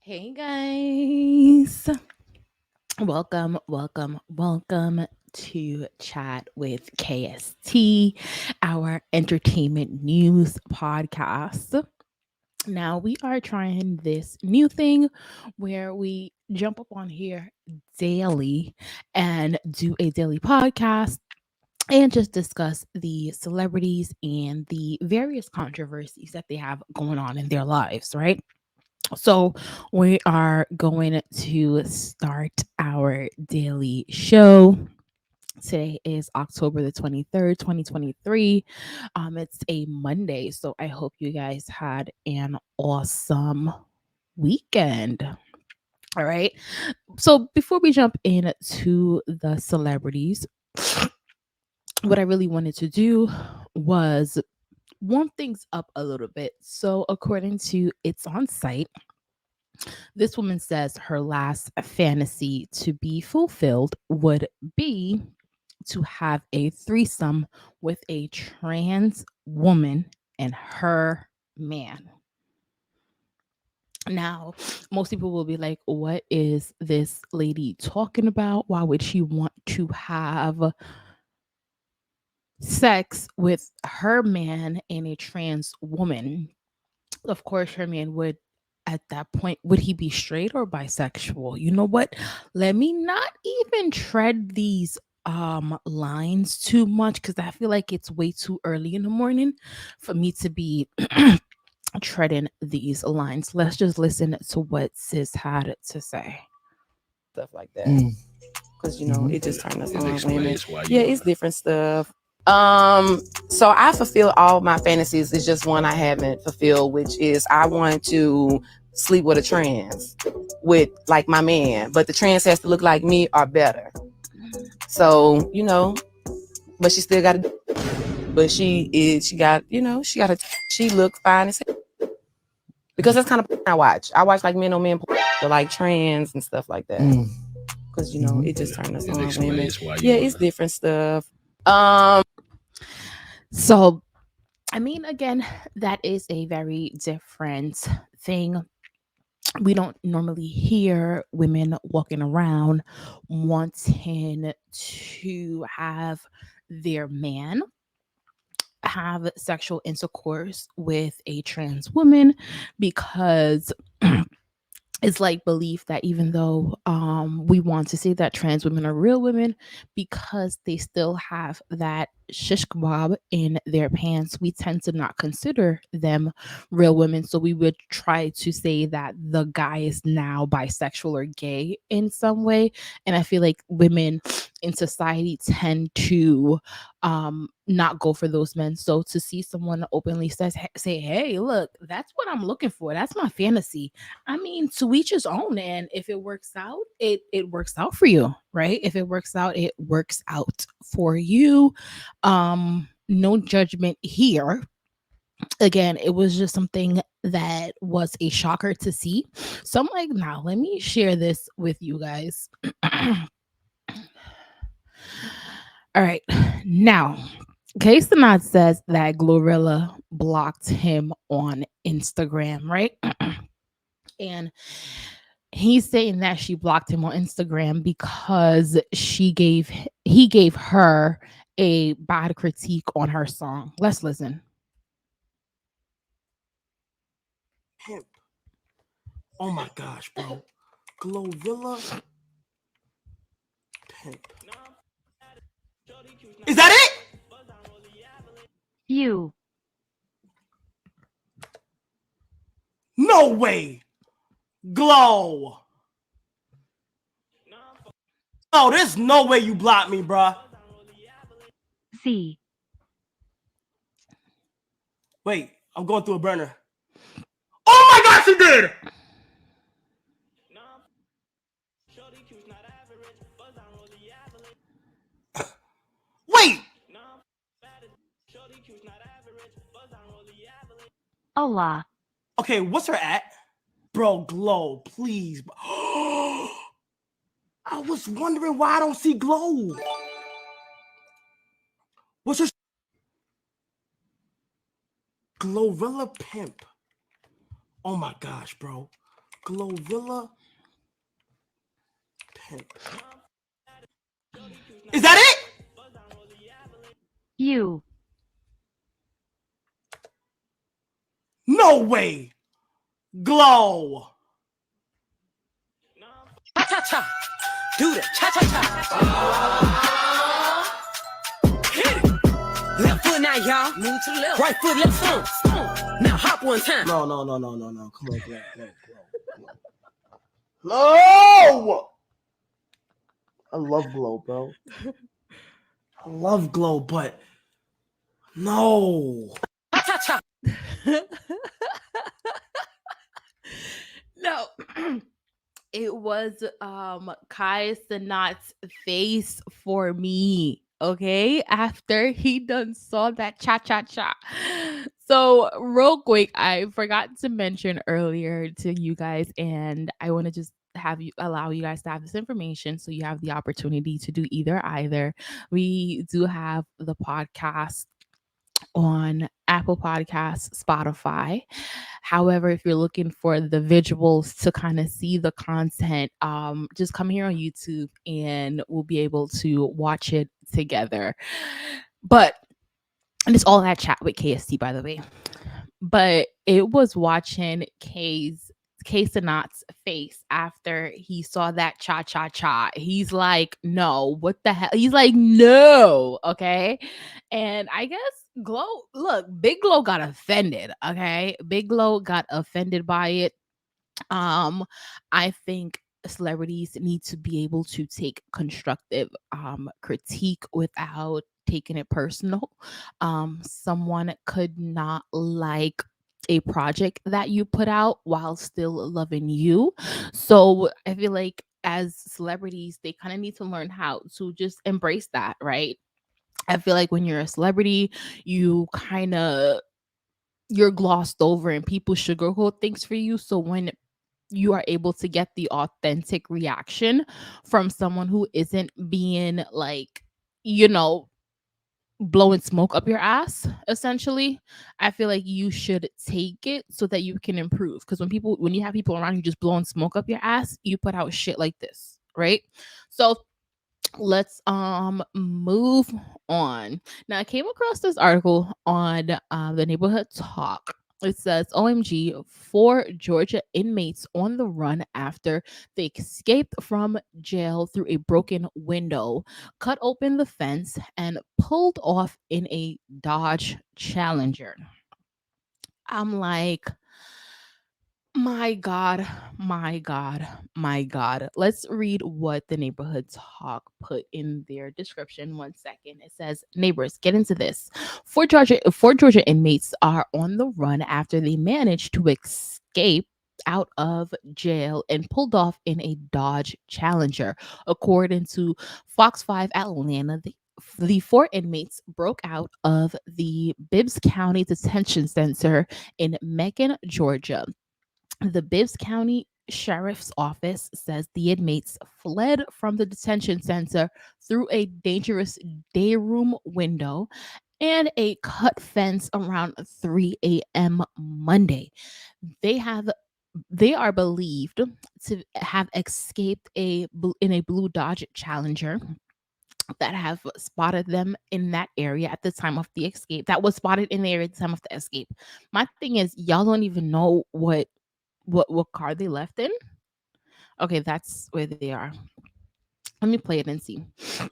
Hey guys, welcome to Chat with KST, our entertainment news podcast. Now, we are trying this new thing where we jump up on here daily and do a daily podcast and just discuss the celebrities and the various controversies that they have going on in their lives, right? So, we are going to start our daily show. Today is October the 23rd, 2023. It's a Monday, so I hope you guys had an awesome weekend. All right. So, before we jump into the celebrities, what I really wanted to do was warm things up a little bit. So, according to It's On Site, this woman says her last fantasy to be fulfilled would be to have a threesome with a trans woman and her man. Now, most people will be like, what is this lady talking about? Why would she want to have sex with her man and a trans woman? Of course, her man would, at that point, would he be straight or bisexual? You know what? Let me not even tread these lines too much because I feel like it's way too early in the morning for me to be treading these lines. Let's just listen to what sis had to say. Stuff like that. Because it just turned us on women. Yeah, it's different stuff. So I fulfill all my fantasies. It's just one I haven't fulfilled, which is I want to sleep with a trans, with like my man, but the trans has to look like me or better. So but she still got to. But she look fine as hell. Because that's kind of I watch. I watch like men on men, like trans and stuff like that. Because it just turned us on women. Yeah, it's different stuff. So, I mean, again, that is a very different thing. We don't normally hear women walking around wanting to have their man have sexual intercourse with a trans woman because it's like belief that even though we want to say that trans women are real women, because they still have that shish kebab in their pants, we tend to not consider them real women. So we would try to say that the guy is now bisexual or gay in some way. And I feel like women in society tend to not go for those men. So to see someone openly say, hey, look, that's what I'm looking for, that's my fantasy. I mean, to each his own. And if it works out, it works out for you, right? If it works out, it works out for you. No judgment here. Again, it was just something that was a shocker to see. So I'm like, now let me share this with you guys. All right. Now, K-Sanat says that Glorilla blocked him on Instagram, right? And he's saying that she blocked him on Instagram because he gave her a bad critique on her song. Let's listen. Pimp. Oh my gosh, bro. Glorilla Pimp. Is that it? You. No way. Glow. Oh, there's no way you blocked me, bruh. C. Wait, I'm going through a burner. Oh my gosh, you did! Wait! Hola. Okay, what's her at? Bro, Glow, please. I was wondering why I don't see Glow. What's her Glorilla Pimp? Oh my gosh, bro. Glovilla. Is that it? You. No way. Glow. Cha-cha-cha. Do the cha-cha-cha. Hit it. Left foot now, y'all. Move to the left. Right foot, left stomp. Now hop one time. No. Come on, Glow. Glow! I love Glow, bro. I love Glow, but no. Cha-cha-cha. No. It was Kai Sanat's face for me. Okay, after he done saw that cha. So real quick, I forgot to mention earlier to you guys, and I want to just have you allow you guys to have this information so you have the opportunity to do either. We do have the podcast on Apple Podcasts, Spotify. However, if you're looking for the visuals to kind of see the content, just come here on YouTube and we'll be able to watch it together. But and it's all that chat with KST, by the way. But it was watching K Sanat's face after he saw that cha. He's like, no, what the hell? He's like, no, okay. And I guess Big Glow got offended, okay? Big Glow got offended by it. I think celebrities need to be able to take constructive critique without taking it personal. Someone could not like a project that you put out while still loving you. So I feel like as celebrities, they kind of need to learn how to just embrace that, right? I feel like when you're a celebrity, you're glossed over and people sugarcoat things for you. So when you are able to get the authentic reaction from someone who isn't being like, you know, blowing smoke up your ass, essentially, I feel like you should take it so that you can improve. Because when you have people around you just blowing smoke up your ass, you put out shit like this, right? So let's move on. Now I came across this article on the Neighborhood Talk. It says OMG, 4 Georgia inmates on the run after they escaped from jail through a broken window, cut open the fence, and pulled off in a Dodge Challenger. I'm like, my God, my God, my God. Let's read what the Neighborhood Talk put in their description. 1 second. It says, neighbors, get into this. Four Georgia inmates are on the run after they managed to escape out of jail and pulled off in a Dodge Challenger. According to Fox 5 Atlanta, the 4 inmates broke out of the Bibbs County Detention Center in Macon, Georgia. The Bibbs County Sheriff's Office says the inmates fled from the detention center through a dangerous day room window and a cut fence around 3 a.m. Monday. They have they are believed to have escaped in a blue Dodge Challenger that have spotted them in that area at the time of the escape. That was spotted in the area at the time of the escape. My thing is, y'all don't even know what car they left in. Okay, that's where they are. Let me play it and see.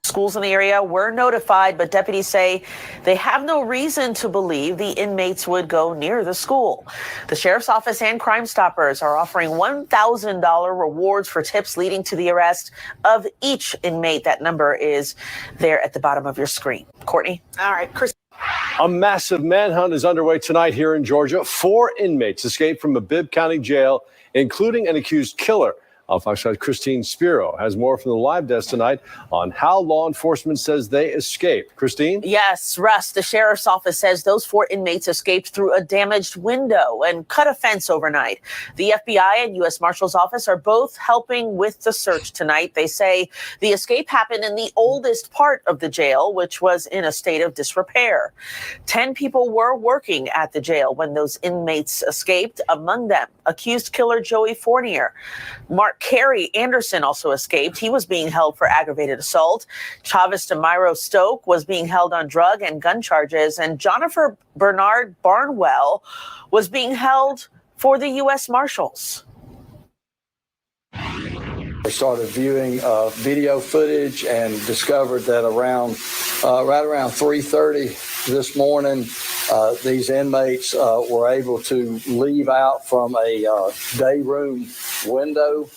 Schools in the area were notified, but deputies say they have no reason to believe the inmates would go near the school. The sheriff's office and Crime Stoppers are offering $1,000 rewards for tips leading to the arrest of each inmate. That number is there at the bottom of your screen. Courtney? All right, Chris. A massive manhunt is underway tonight here in Georgia. 4 inmates escaped from a Bibb County jail, including an accused killer. Fox 5's Christine Spiro has more from the live desk tonight on how law enforcement says they escaped. Christine? Yes, Russ, the sheriff's office says those 4 inmates escaped through a damaged window and cut a fence overnight. The FBI and U.S. Marshal's office are both helping with the search tonight. They say the escape happened in the oldest part of the jail, which was in a state of disrepair. 10 people were working at the jail when those inmates escaped, among them accused killer Joey Fournier. Mark Carey Anderson also escaped. He was being held for aggravated assault. Chavis DeMiro Stoke was being held on drug and gun charges. And Jonathan Bernard Barnwell was being held for the U.S. Marshals. They started viewing video footage and discovered that right around 3:30 this morning, these inmates were able to leave out from a day room window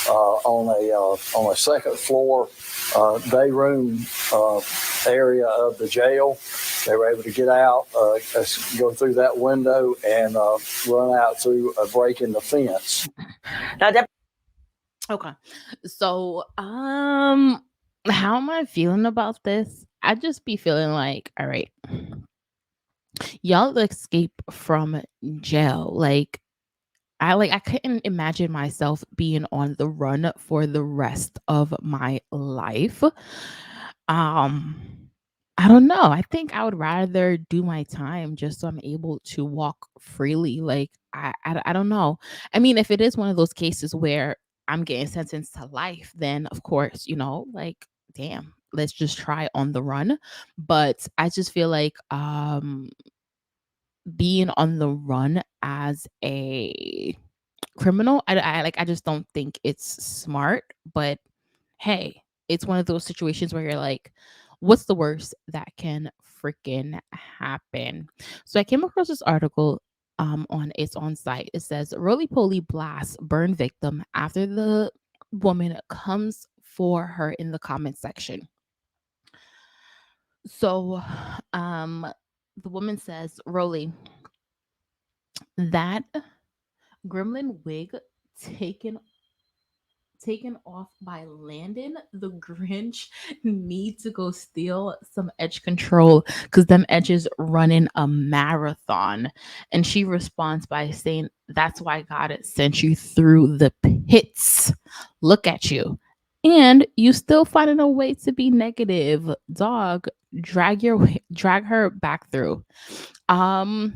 on a second floor day room area of the jail. They were able to get out, go through that window, and run out through a break in the fence. Now, Okay. So, how am I feeling about this? I just be feeling like, all right, y'all escape from jail. Like, I couldn't imagine myself being on the run for the rest of my life. I don't know. I think I would rather do my time just so I'm able to walk freely. Like I don't know. I mean, if it is one of those cases where I'm getting sentenced to life, then of course, like damn, let's just try on the run. But I just feel like being on the run as a criminal, I just don't think it's smart. But hey, it's one of those situations where you're like, what's the worst that can freaking happen? So I came across this article on its on site. It says roly poly blast burn victim after the woman comes for her in the comment section. So the woman says, Roly, that gremlin wig taken off by Landon the Grinch need to go steal some edge control because them edges running a marathon. And she responds by saying, that's why God sent you through the pits. Look at you. And you still finding a way to be negative. Dog, drag her back through. I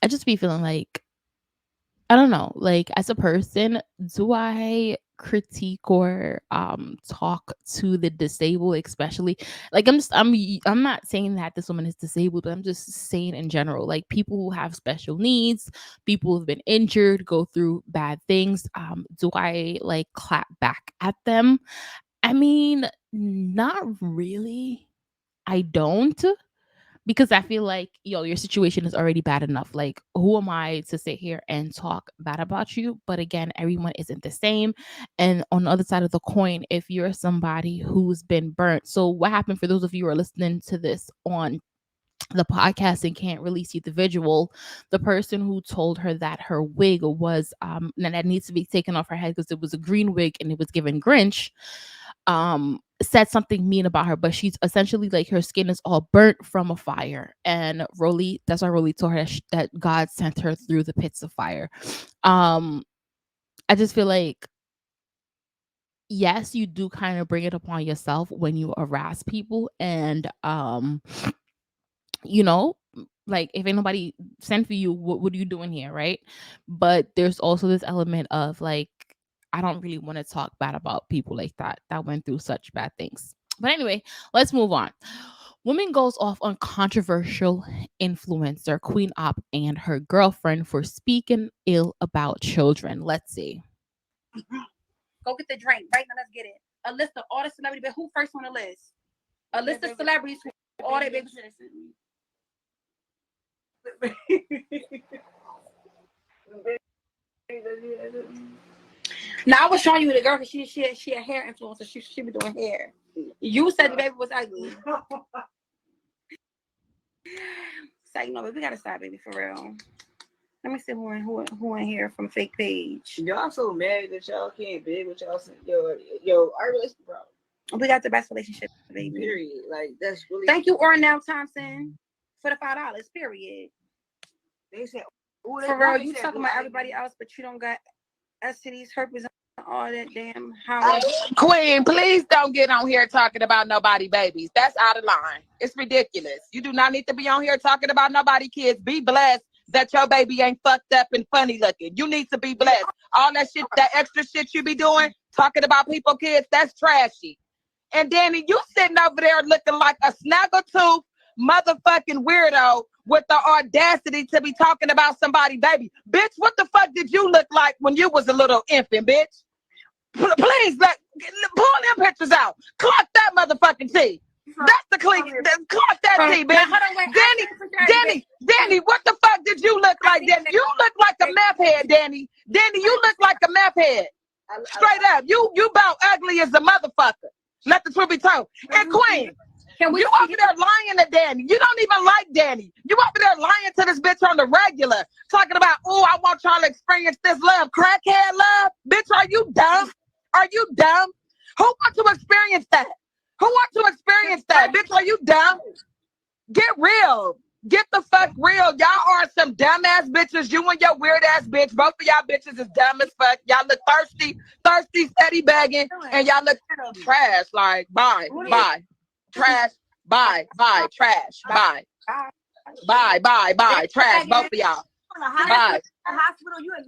just be feeling like, I don't know, like as a person, do I critique or talk to the disabled, especially like I'm not saying that this woman is disabled, but I'm just saying in general, like people who have special needs, people who've been injured, go through bad things. Do I like clap back at them? I mean, not really. I don't, because I feel like, your situation is already bad enough. Like, who am I to sit here and talk bad about you? But again, everyone isn't the same. And on the other side of the coin, if you're somebody who's been burnt, so what happened for those of you who are listening to this on the podcast and can't really see the visual, the person who told her that her wig was that needs to be taken off her head because it was a green wig and it was given Grinch, said something mean about her, but she's essentially like her skin is all burnt from a fire. And that's why Roly told her that God sent her through the pits of fire. I just feel like, yes, you do kind of bring it upon yourself when you harass people, and like if ain't nobody sent for you, what are you doing here, right? But there's also this element of like, I don't really want to talk bad about people like that went through such bad things. But anyway, let's move on. Woman goes off on controversial influencer Queen Op and her girlfriend for speaking ill about children. Let's see. Go get the drink right now. Let's get it. A list of all the celebrities, but who first on the list? A list of celebrities who all their babies. Now I was showing you the girl because she a hair influencer. She be doing hair. You said the baby was ugly. So but we gotta stop, baby, for real. Let me see who in here from fake page. Y'all so mad that y'all can't bid with y'all. Our relationship, bro. We got the best relationship, baby. Period. Like that's really. Thank you, Ornell Thompson, for the $5. Period. They said, for real, you talking about everybody else, but you don't got STDs, herpes, and all that damn how. Queen, please don't get on here talking about nobody babies. That's out of line. It's ridiculous. You do not need to be on here talking about nobody kids. Be blessed. that your baby ain't fucked up and funny looking. You need to be blessed. All that shit, that extra shit you be doing, talking about people, kids, that's trashy. And Danny, you sitting over there looking like a snaggletooth motherfucking weirdo with the audacity to be talking about somebody, baby. Bitch, what the fuck did you look like when you was a little infant, bitch? Please, pull them pictures out. Clock that motherfucking T. That's the clean. Clock that T, bitch. Danny, what the fuck did you look like, Danny? You look like a meth head, Danny. Danny, you look like a meth head. Straight up. You about ugly as a motherfucker. Let the truth be told. And Queen, you over there lying to Danny. You don't even like Danny. You over there lying to this bitch on the regular. Talking about, oh, I want y'all to experience this love. Crackhead love? Bitch, are you dumb? Are you dumb? Who wants to experience that? Who wants to experience that? Bitch, are you dumb? Get real. Get the fuck real. Y'all are some dumbass bitches. You and your weird ass bitch. Both of y'all bitches is dumb as fuck. Y'all look thirsty, steady begging, and y'all look trash. Like, bye, trash, bye, trash, bye, trash. Both of y'all. Bye.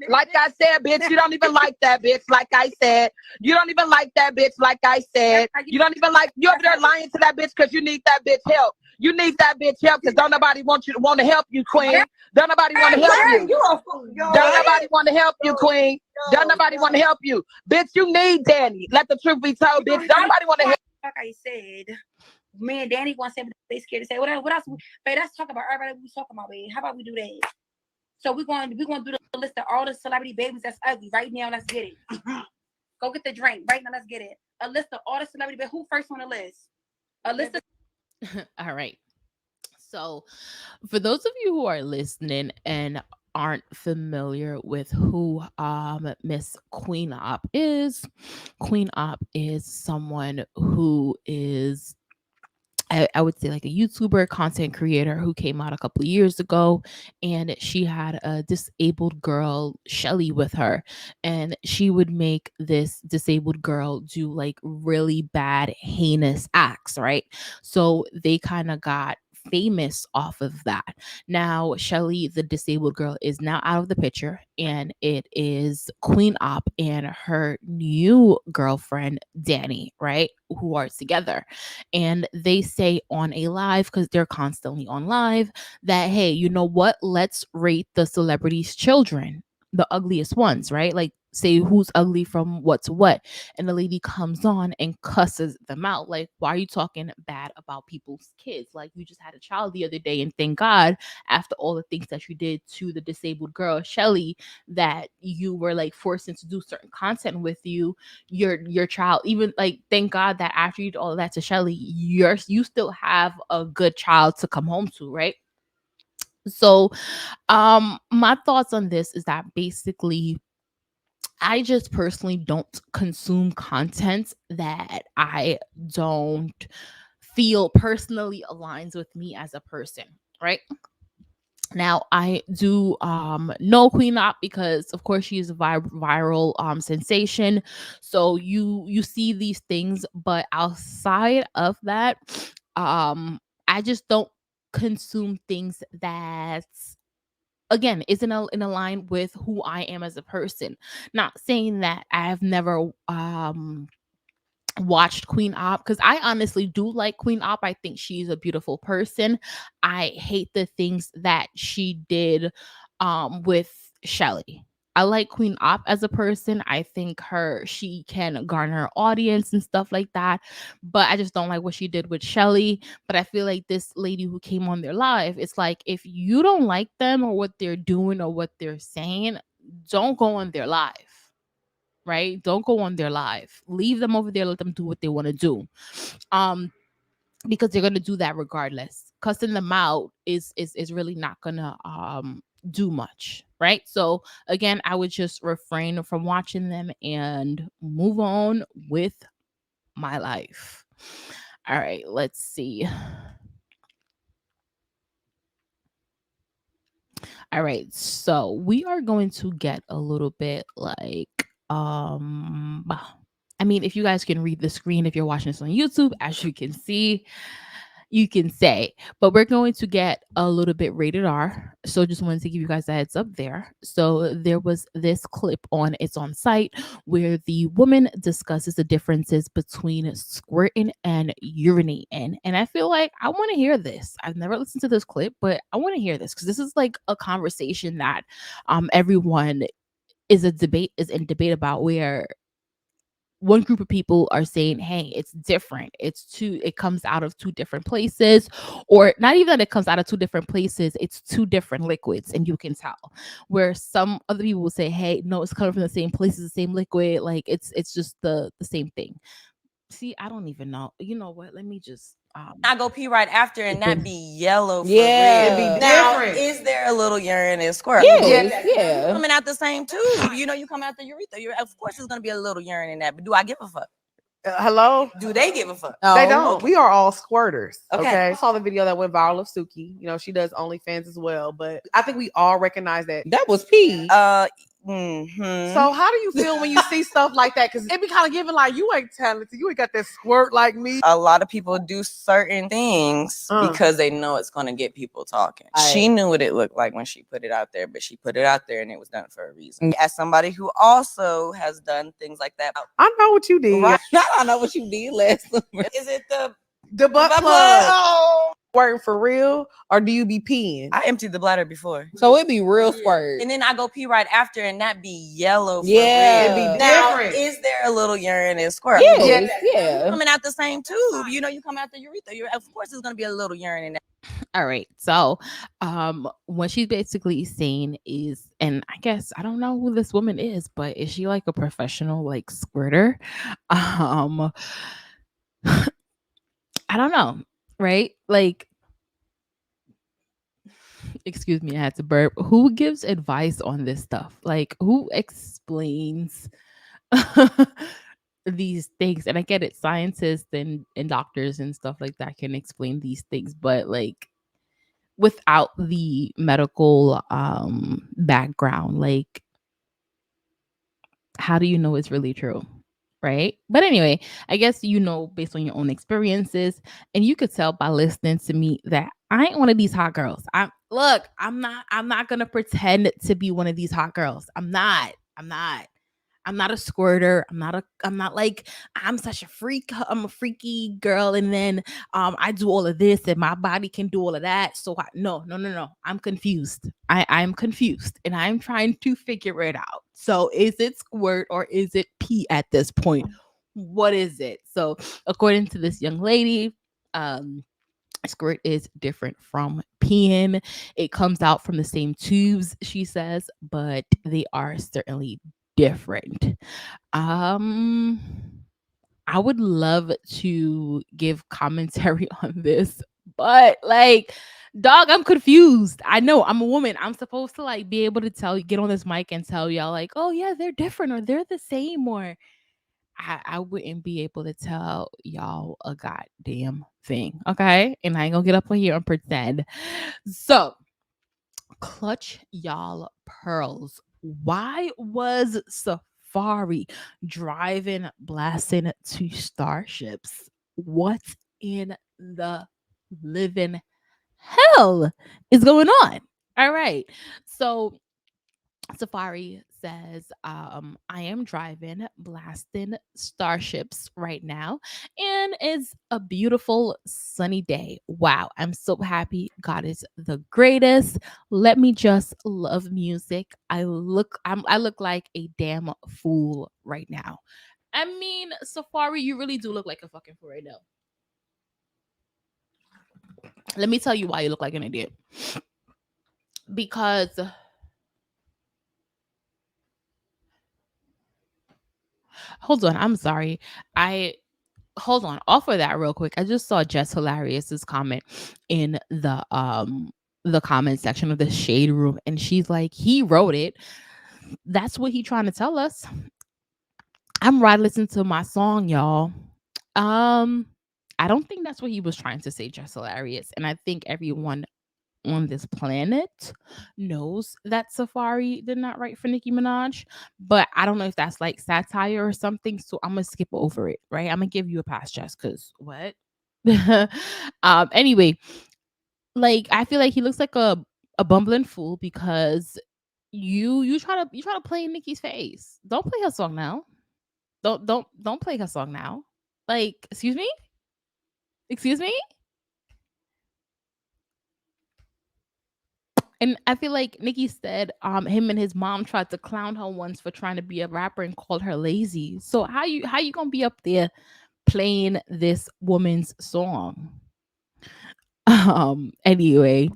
Like I said, bitch, you don't even like that bitch. Like I said, you don't even like that bitch. Like I said, you don't even like. You over there lying to that bitch because you need that bitch help. You need that bitch help because don't nobody want to help you, Queen. Don't nobody want to help you. Don't nobody want to help you, Queen. Don't nobody want to help you, bitch. You need Danny. Let the truth be told, bitch. Don't nobody want to help. Like I said, me and Danny want to say they scared to say what else? Babe, let's talk about everybody we talking about, babe. How about we do that? So we're going to do the list of all the celebrity babies that's ugly right now. Let's get it. Go get the drink right now. Let's get it. A list of all the celebrity babies. Who first on the list? A list of. All right. So, for those of you who are listening and aren't familiar with who Miss Queen Op is someone who is I would say like a YouTuber content creator who came out a couple of years ago, and she had a disabled girl, Shelly, with her, and she would make this disabled girl do like really bad, heinous acts, right? So they kind of got famous off of that. Now, Shelly, the disabled girl, is now out of the picture, and it is Queen Op and her new girlfriend, Danny, right? Who are together. And they say on a live, because they're constantly on live, that, hey, you know what? Let's rate the celebrities' children, the ugliest ones, right? Like, say who's ugly from what to what. And the lady comes on and cusses them out. Like, why are you talking bad about people's kids? Like, you just had a child the other day, and thank God, after all the things that you did to the disabled girl, Shelly, that you were like forced into do certain content with your child. Even like, thank God that after you did all of that to Shelly, you still have a good child to come home to, right? So my thoughts on this is that basically I just personally don't consume content that I don't feel personally aligns with me as a person, right? Now I do know Queen Op because of course she is a viral sensation. So you see these things, but outside of that, I just don't consume things that again isn't in a line with who I am as a person. Not saying that I've never watched Queen Op, because I honestly do like Queen Op. I think she's a beautiful person. I hate the things that she did with Shelly. I like Queen Op as a person. I think she can garner audience and stuff like that. But I just don't like what she did with Shelly. But I feel like this lady who came on their live, it's like if you don't like them or what they're doing or what they're saying, don't go on their live, right? Don't go on their live. Leave them over there. Let them do what they want to do. Because they're gonna do that regardless. Cussing them out is really not gonna do much, right? So again, I would just refrain from watching them and move on with my life. All right, let's see. All right, so we are going to get a little bit like I mean, if you guys can read the screen, if you're watching this on YouTube, as you can see, you can say. But we're going to get a little bit rated R. So just wanted to give you guys a heads up there. So there was this clip on It's On Site where the woman discusses the differences between squirting and urinating. And I feel like I want to hear this. I've never listened to this clip, but I want to hear this because this is like a conversation that everyone is in debate about, where one group of people are saying, hey, it's different, it comes out of two different places, or not even that it comes out of two different places, it's two different liquids and you can tell. Where some other people will say, hey, no, it's coming from the same places, the same liquid, like it's just the same thing. See, I don't even know. You know what, let me just I go pee right after and that be yellow for Yeah. real. It be Now, different. is there a little urine and squirt? Yeah. Coming out the same tube. You know, you come out the urethra. Of course, there's gonna be a little urine in that. But do I give a fuck? Hello? Do they give a fuck? They don't. We are all squirters. Okay. Okay. I saw the video that went viral of Suki. You know, she does OnlyFans as well. But I think we all recognize that was pee. So how do you feel when you see stuff like that? Because it be kind of giving like, you ain't talented. You ain't got that squirt like me. A lot of people do certain things because they know it's going to get people talking. She knew what it looked like when she put it out there, but she put it out there and it was done for a reason. As somebody who also has done things like that. I know what you did. Right. I know what you did last summer. Is it the butt plug? Oh. Squirting for real, or do you be peeing? I emptied the bladder before. So it be real squirt. And then I go pee right after and that be yellow for Yeah, real. it be Now, different. is there a little urine and squirt? Yeah. Coming out the same tube. You know, you come out the urethra. Of course, there's going to be a little urine in that. All right. So, what she's basically saying is, and I guess I don't know who this woman is, but is she like a professional like squirter? I don't know, right? Like, excuse me, I had to burp. Who gives advice on this stuff? Like, who explains these things? And I get it, scientists and doctors and stuff like that can explain these things, but like without the medical background, like how do you know it's really true? Right. But anyway, I guess you know based on your own experiences, and you could tell by listening to me that I ain't one of these hot girls. I'm not gonna pretend to be one of these hot girls. I'm not a squirter. I'm not like I'm such a freak. I'm a freaky girl, and then I do all of this, and my body can do all of that. So no. I'm confused. I'm confused, and I'm trying to figure it out. So is it squirt or is it pee at this point? What is it? So according to this young lady, squirt is different from peeing. It comes out from the same tubes, she says, but they are certainly different. I would love to give commentary on this, but like, dog, I'm confused. I know I'm a woman. I'm supposed to like be able to get on this mic and tell y'all like, oh yeah, they're different or they're the same, or I wouldn't be able to tell y'all a goddamn thing. Okay. And I ain't gonna get up on here and pretend. So, clutch y'all pearls. Why was Safari driving, blasting to starships? What in the living hell is going on? All right. So, Safari says, I am driving, blasting starships right now, and it's a beautiful sunny day. Wow, I'm so happy. God is the greatest. Let me just love music. I look like a damn fool right now. I mean, Safari, you really do look like a fucking fool right now. Let me tell you why you look like an idiot. Because hold on, I'm sorry. Hold on. Off of that real quick. I just saw Jess Hilarious's comment in the comment section of the shade room, and she's like, he wrote it. That's what he trying to tell us. I'm right listening to my song, y'all. I don't think that's what he was trying to say, Jess Hilarious. And I think everyone on this planet knows that Safari did not write for Nicki Minaj, but I don't know if that's like satire or something. So I'm gonna skip over it, right? I'm gonna give you a pass, Jess, because what? Anyway, like I feel like he looks like a bumbling fool because you try to play in Nikki's face. Don't play her song now. Don't play her song now. Like, excuse me? Excuse me? And I feel like Nikki said him and his mom tried to clown her once for trying to be a rapper and called her lazy. So how you gonna be up there playing this woman's song? Anyway,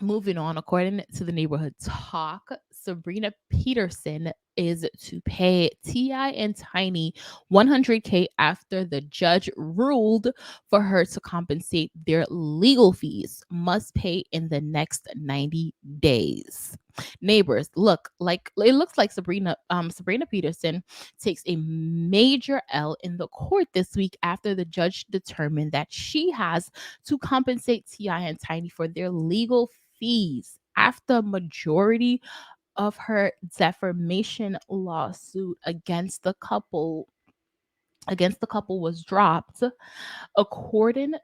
moving on, according to the neighborhood talk, Sabrina Peterson is to pay T.I. and Tiny 100K after the judge ruled for her to compensate their legal fees must pay in the next 90 days. Neighbors, look like it looks like Sabrina Peterson takes a major L in the court this week after the judge determined that she has to compensate T.I. and Tiny for their legal fees after majority of her defamation lawsuit against the couple was dropped. According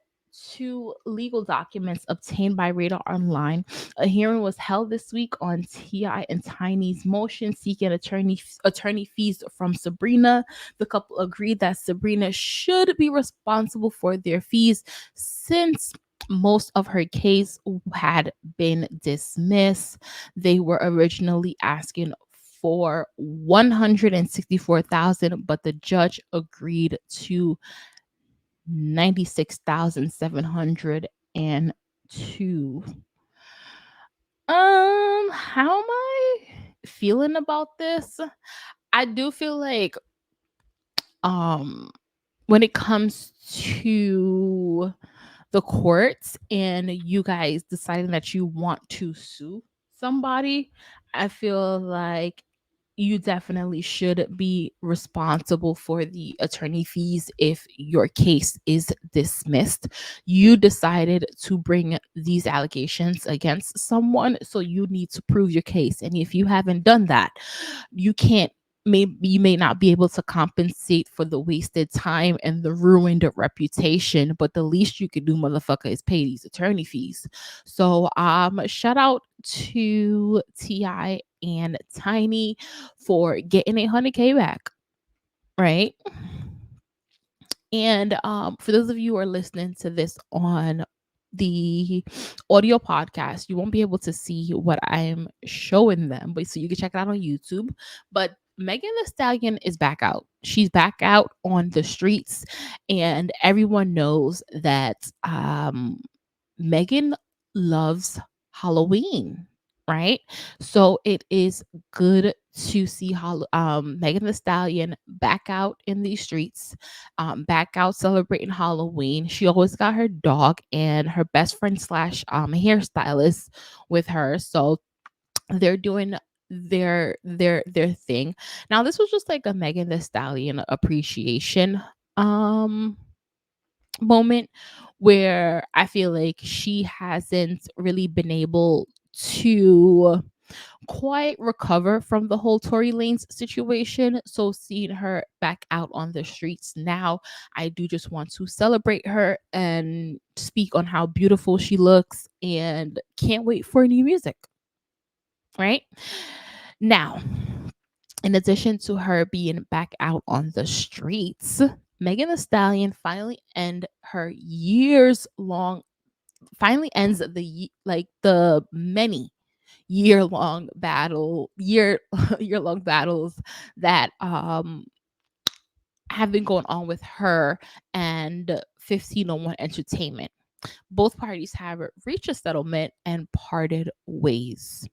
to legal documents obtained by Radar Online, a hearing was held this week on T.I. and Tiny's motion seeking attorney fees from Sabrina. The couple agreed that Sabrina should be responsible for their fees since most of her case had been dismissed. They were originally asking for 164,000, but the judge agreed to 96,702. How am I feeling about this? I do feel like um when it comes to the courts and you guys deciding that you want to sue somebody, I feel like you definitely should be responsible for the attorney fees if your case is dismissed. You decided to bring these allegations against someone, so you need to prove your case. And if you haven't done that, you can't maybe you may not be able to compensate for the wasted time and the ruined reputation, but the least you could do, motherfucker, is pay these attorney fees. So shout out to Ti and Tiny for getting 100K back, right? And for those of you who are listening to this on the audio podcast, you won't be able to see what I'm showing them, but so you can check it out on YouTube. But Megan Thee Stallion is back out. She's back out on the streets, and everyone knows that Megan loves Halloween, right? So it is good to see Megan Thee Stallion back out in these streets, back out celebrating Halloween. She always got her dog and her best friend slash hairstylist with her, so they're doing their thing. Now, this was just like a Megan Thee Stallion appreciation moment where I feel like she hasn't really been able to quite recover from the whole Tory Lanez situation. So seeing her back out on the streets now, I do just want to celebrate her and speak on how beautiful she looks and can't wait for new music. Right? Now, in addition to her being back out on the streets, Megan Thee Stallion finally ends the many year long battles that have been going on with her and 1501 Entertainment. Both parties have reached a settlement and parted ways.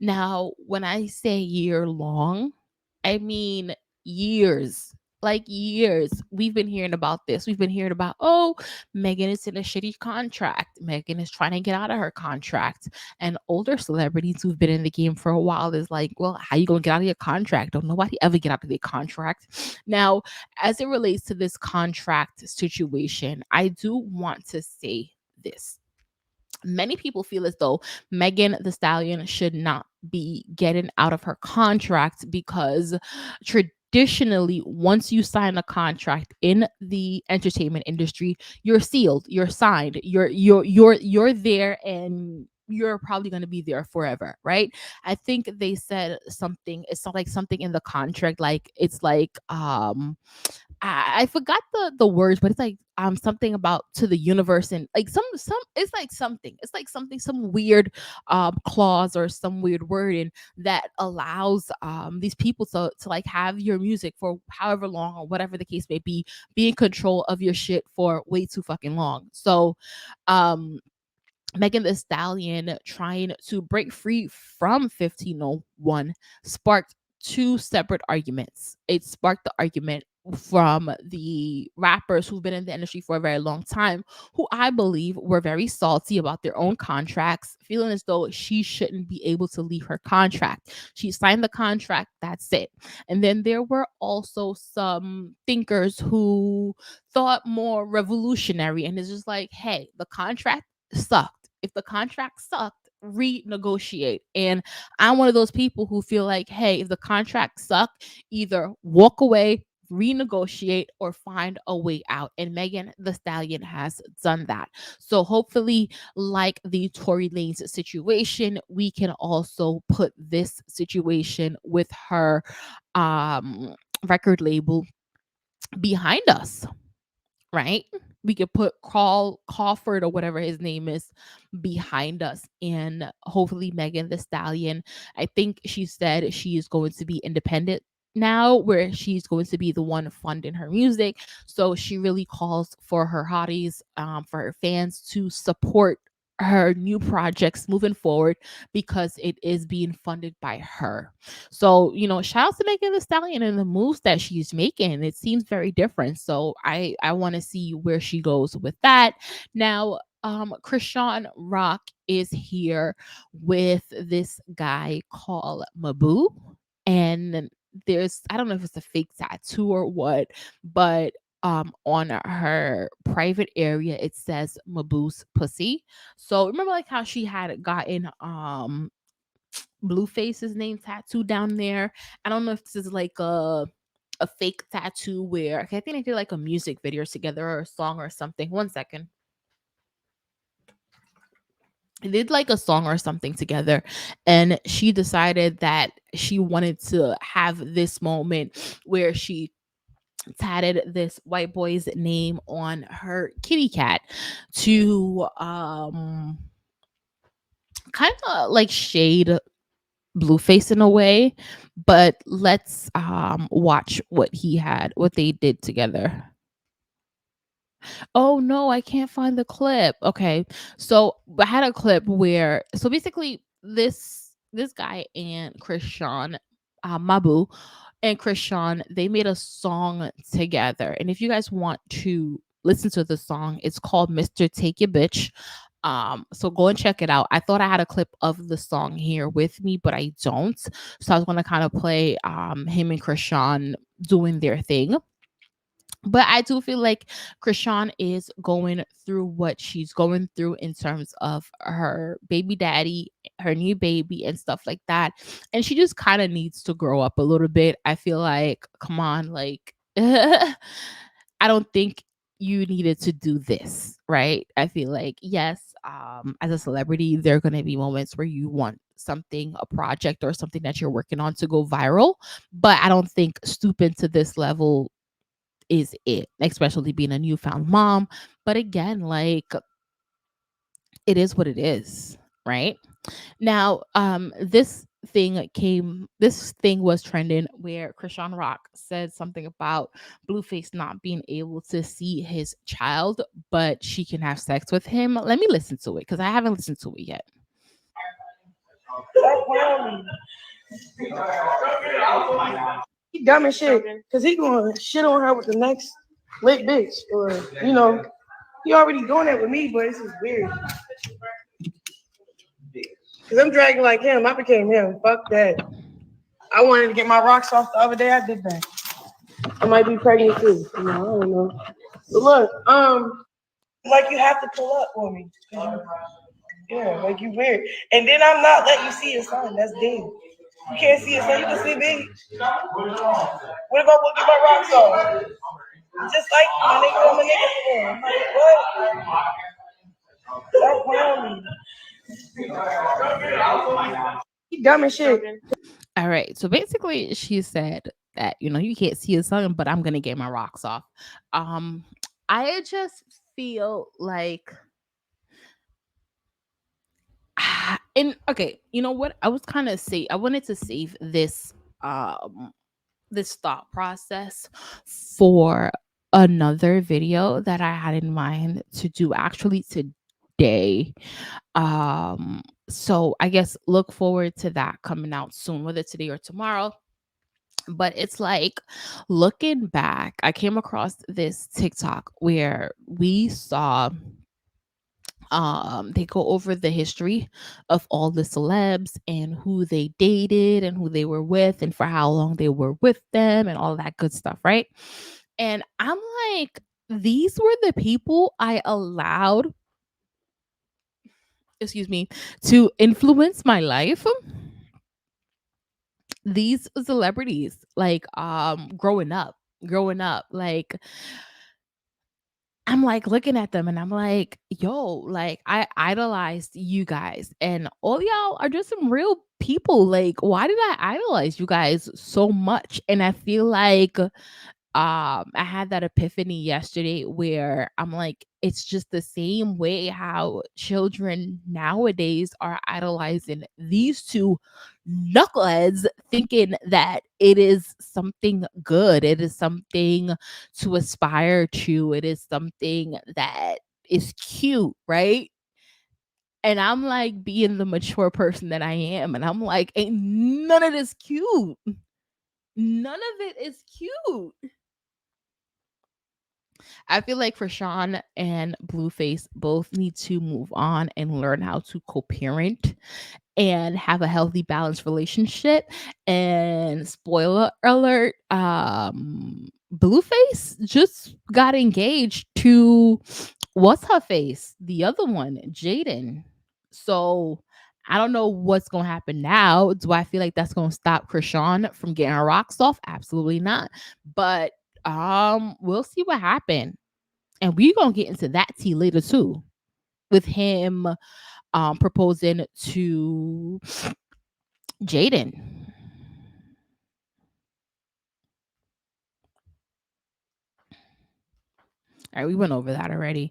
Now, when I say year long, I mean years. Like years. We've been hearing about this. We've been hearing about, oh, Megan is in a shitty contract. Megan is trying to get out of her contract. And older celebrities who've been in the game for a while is like, well, how you gonna get out of your contract? Don't nobody ever get out of their contract. Now, as it relates to this contract situation, I do want to say this. Many people feel as though Megan Thee Stallion should not be getting out of her contract because traditionally, once you sign a contract in the entertainment industry, you're sealed, you're signed, you're there, and you're probably going to be there forever, right? I think they said something, it's not like something in the contract, like it's like I forgot the words, but it's like something about to the universe, and like some it's like something, some weird clause or some weird wording that allows these people to like have your music for however long or whatever the case may be in control of your shit for way too fucking long. So um Megan the Stallion trying to break free from 1501 sparked two separate arguments. It sparked the argument from the rappers who've been in the industry for a very long time, who I believe were very salty about their own contracts, feeling as though she shouldn't be able to leave her contract. She signed the contract, that's it. And then there were also some thinkers who thought more revolutionary, and it's just like, hey, the contract sucked. If the contract sucked, renegotiate. And I'm one of those people who feel like, hey, if the contract sucked, either walk away, renegotiate, or find a way out. And Megan the Stallion has done that. So hopefully, like the Tory Lanez situation, we can also put this situation with her record label behind us, right? We could put Carl Crawford or whatever his name is behind us, and hopefully Megan the Stallion, I think she said she is going to be independent now, where she's going to be the one funding her music. So she really calls for her hotties, for her fans to support her new projects moving forward, because it is being funded by her. So, shout out to Megan Thee Stallion and the moves that she's making. It seems very different. So I want to see where she goes with that. Now, Krishan Rock is here with this guy called Mabu. And there's, I don't know if it's a fake tattoo or what, but on her private area it says Mabu's pussy. So remember like how she had gotten Blueface's name tattoo down there. I don't know if this is like a fake tattoo where, okay, I think they did like a music video together or a song or something. One second. They did like a song or something together, and she decided that she wanted to have this moment where she tatted this white boy's name on her kitty cat to kind of like shade Blueface in a way. But let's watch what they did together. Oh no, I can't find the clip. Okay. So I had a clip where, so basically this guy and Krishan, Mabu and Krishan, they made a song together. And if you guys want to listen to the song, it's called Mr. Take Your Bitch. So go and check it out. I thought I had a clip of the song here with me, but I don't. So I was gonna kind of play him and Krishan doing their thing. But I do feel like Krishan is going through what she's going through in terms of her baby daddy, her new baby, and stuff like that. And she just kind of needs to grow up a little bit. I feel like, come on, like, I don't think you needed to do this, right? I feel like, yes, as a celebrity, there are going to be moments where you want something, a project or something that you're working on to go viral. But I don't think stooping to this level is it, especially being a newfound mom. But again, like, it is what it is, right? Now, this thing was trending where Krishan Rock said something about Blueface not being able to see his child, but she can have sex with him. Let me listen to it because I haven't listened to it yet. He dumb as shit, cause he gonna shit on her with the next lit bitch, or he already doing that with me, but it's just weird. Cause I'm dragging like him. I became him. Fuck that. I wanted to get my rocks off the other day. I did that. I might be pregnant too. I don't know. But look, like you have to pull up for me. Yeah, like you weird. And then I'm not letting you see your son. That's dead. You can't see it, so you can see me. We're gonna get my rocks on. Just like my nigga on my nigga phone. Like, what? Stop playing me. You dumb as shit. All right. So basically, she said that you can't see a sun, but I'm gonna get my rocks off. Um, I just feel like, and okay, you know what? I was kind of I wanted to save um this thought process for another video that I had in mind to do actually today. So I guess look forward to that coming out soon, whether today or tomorrow. But it's like, looking back, I came across this TikTok where we saw they go over the history of all the celebs and who they dated and who they were with and for how long they were with them and all that good stuff, right? And I'm like, these were the people I allowed, excuse me, to influence my life. These celebrities, like, growing up, like, I'm like looking at them and I'm like, yo, like, I idolized you guys and all y'all are just some real people. Like, why did I idolize you guys so much? And I feel like I had that epiphany yesterday where I'm like, it's just the same way how children nowadays are idolizing these two knuckleheads, thinking that it is something good, it is something to aspire to, it is something that is cute, right? And I'm like being the mature person that I am, and I'm like, ain't none of this cute. None of it is cute. I feel like for Sean and Blueface both need to move on and learn how to co-parent and have a healthy balanced relationship. And spoiler alert, Blueface just got engaged to, what's her face, the other one, Jaidyn. So I don't know what's gonna happen now. Do I feel like that's gonna stop Krishan from getting her rocks off? Absolutely not. But we'll see what happened. And we're gonna get into that tea later too, with him proposing to Jaidyn. All right, we went over that already.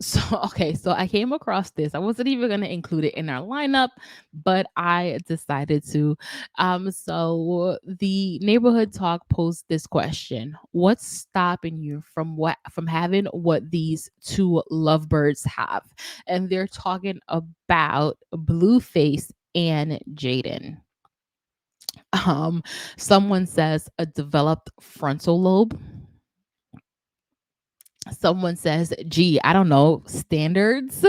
So okay, so I came across this. I wasn't even gonna include it in our lineup, but I decided to. So the neighborhood talk posed this question: what's stopping you from having what these two lovebirds have? And they're talking about Blueface and Jaidyn. Someone says a developed frontal lobe. Someone says, gee, I don't know, standards.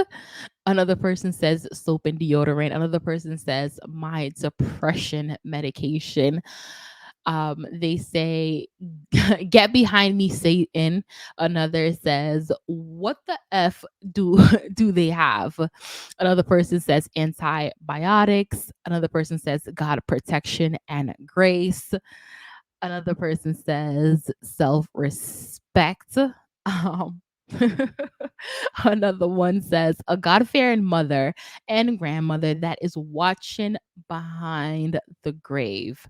Another person says soap and deodorant. Another person says my depression medication. They say, get behind me, Satan. Another says, what the F do do they have? Another person says antibiotics. Another person says God protection and grace. Another person says self-respect. Um, Another one says a God-fearing mother and grandmother that is watching behind the grave.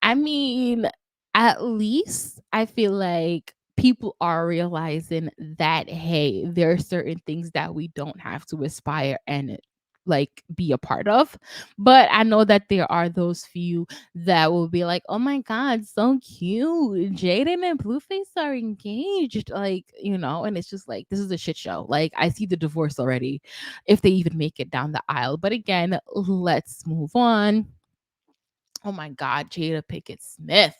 I mean, at least I feel like people are realizing that, hey, there are certain things that we don't have to aspire and like be a part of. But I know that there are those few that will be like, oh my God, so cute. Jaidyn and Blueface are engaged. Like, and it's just like, this is a shit show. Like, I see the divorce already, if they even make it down the aisle. But again, let's move on. Oh my God, Jada Pickett Smith.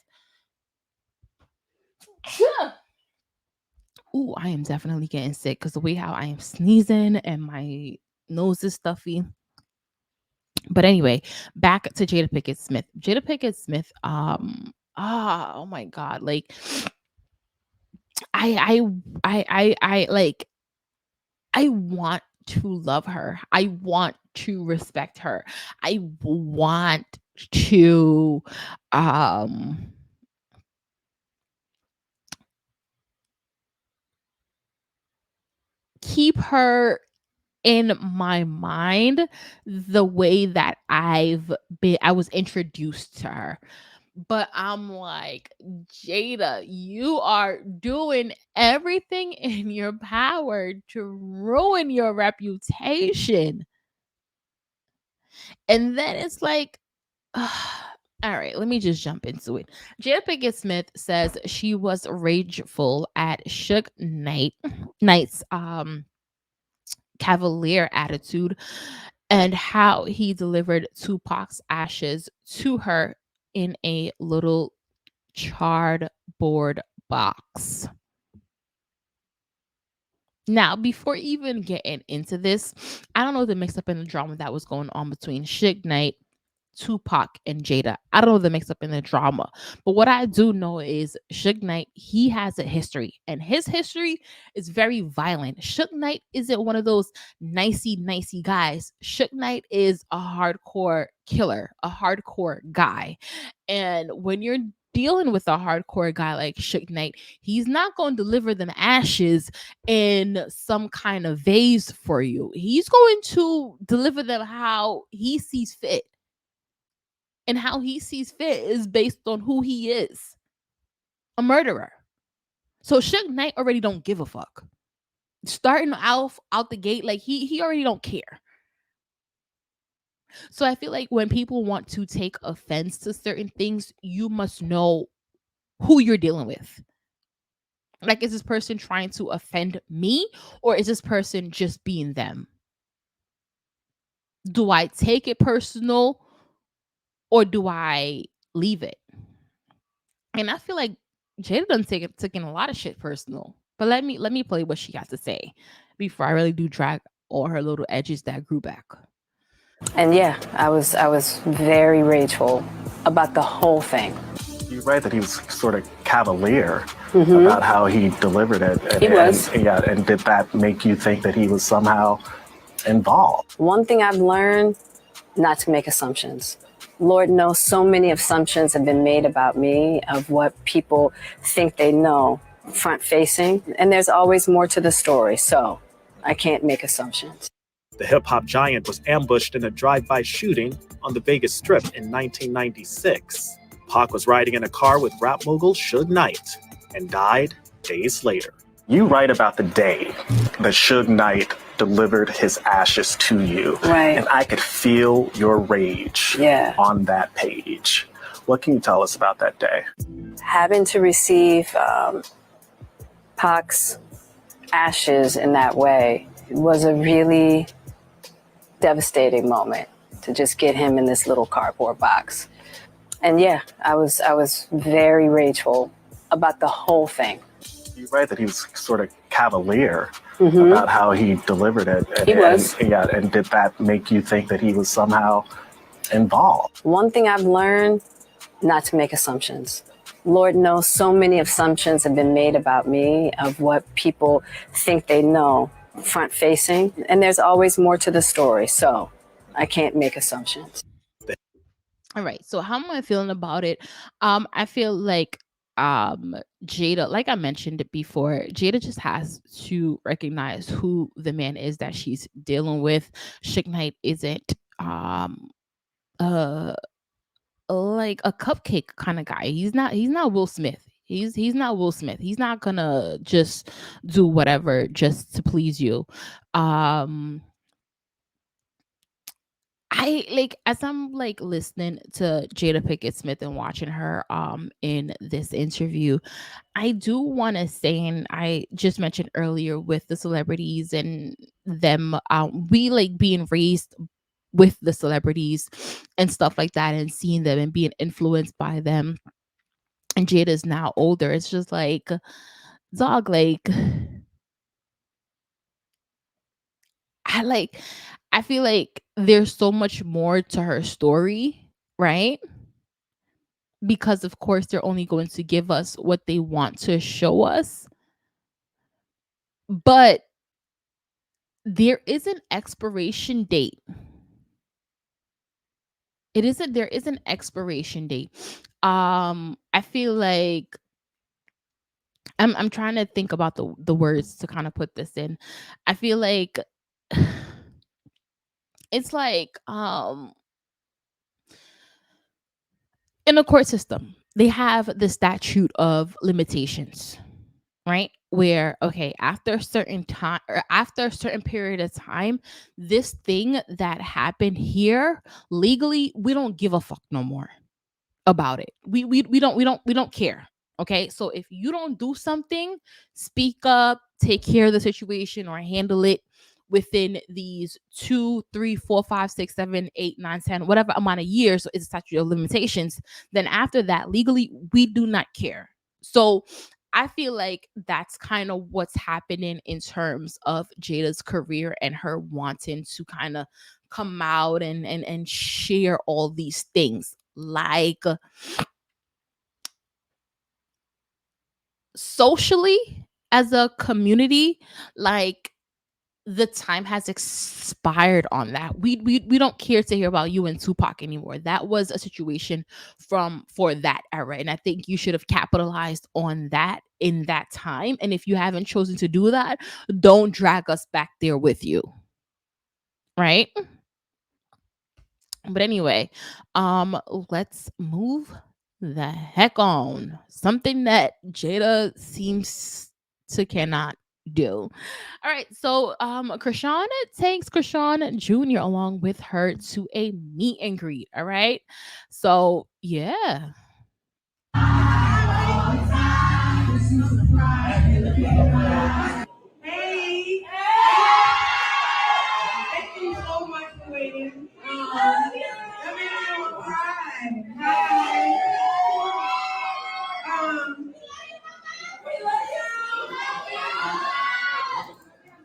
Ooh, I am definitely getting sick because the way how I am sneezing and my nose is stuffy. But anyway, back to Jada Pickett Smith. Jada Pickett Smith, oh my God, like I like I want to love her. I want to respect her. I want to keep her in my mind the way that I was introduced to her. But I'm like, Jada, you are doing everything in your power to ruin your reputation. And then it's like, all right, let me just jump into it. Jada Pinkett Smith says she was rageful at Suge Knight's cavalier attitude and how he delivered Tupac's ashes to her in a little cardboard box. Now, before even getting into this, I don't know the mix up in the drama that was going on between Suge Knight, Tupac, and Jada. I don't know the mix up in the drama, but what I do know is Suge Knight, he has a history, and his history is very violent. Suge Knight isn't one of those nicey guys. Suge Knight is a hardcore killer, a hardcore guy, and when you're dealing with a hardcore guy like Suge Knight, he's not going to deliver them ashes in some kind of vase for you. He's going to deliver them how he sees fit. And how he sees fit is based on who he is. A murderer. So Suge Knight already don't give a fuck. Starting out the gate, like he already don't care. So I feel like when people want to take offense to certain things, you must know who you're dealing with. Like, is this person trying to offend me, or is this person just being them? Do I take it personal, or do I leave it? And I feel like Jada done taking a lot of shit personal. But let me play what she has to say before I really do drag all her little edges that grew back. And yeah, I was very rageful about the whole thing. You're right that he was sort of cavalier about how he delivered it. And, He was. And did that make you think that he was somehow involved? One thing I've learned, not to make assumptions. Lord knows so many assumptions have been made about me of what people think they know front facing. And there's always more to the story. So I can't make assumptions. The hip-hop giant was ambushed in a drive-by shooting on the Vegas Strip in 1996. Pac was riding in a car with rap mogul Suge Knight and died days later. You write about the day that Suge Knight delivered his ashes to you. Right. And I could feel your rage on that page. What can you tell us about that day? Having to receive Pac's ashes in that way was a really devastating moment to just get him in this little cardboard box. And yeah, I was very rageful about the whole thing. You're right that he was sort of cavalier about how he delivered it. And, He was. And did that make you think that he was somehow involved? One thing I've learned, not to make assumptions. Lord knows so many assumptions have been made about me of what people think they know front facing. And there's always more to the story. So I can't make assumptions. All right. So how am I feeling about it? I feel like Jada, like I mentioned it before, Jada just has to recognize who the man is that she's dealing with. Suge Knight isn't like a cupcake kind of guy. He's not Will Smith. He's not Will Smith. He's not gonna just do whatever just to please you. I like, as I'm like listening to Jada Pinkett Smith and watching her in this interview, I do want to say, and I just mentioned earlier with the celebrities and them, we like being raised with the celebrities and stuff like that, and seeing them and being influenced by them. And Jada's now older. It's just like, dog, like I feel like there's so much more to her story, right? Because of course they're only going to give us what they want to show us. But there is an expiration date. There is an expiration date. I feel like I'm trying to think about the words to kind of put this in. I feel like it's like in the court system, they have the statute of limitations, right? Where okay, after a certain time or after a certain period of time, this thing that happened here legally, we don't give a fuck no more about it. We don't care. Okay? So if you don't do something, speak up, take care of the situation or handle it within these 2, 3, 4, 5, 6, 7, 8, 9, 10, whatever amount of years is statute of limitations, then after that, legally, we do not care. So I feel like that's kind of what's happening in terms of Jada's career and her wanting to kind of come out and share all these things. Like socially as a community, like the time has expired on that. We don't care to hear about you and Tupac anymore. That was a situation from for that era, and I think you should have capitalized on that in that time. And if you haven't chosen to do that, don't drag us back there with you. Right? But anyway, let's move the heck on. Something that Jada seems to cannot do. All right, so Krishan takes Krishan Jr. along with her to a meet and greet. All right. So yeah. Hey! Thank you so much for waiting. Let me know a cry. Hi.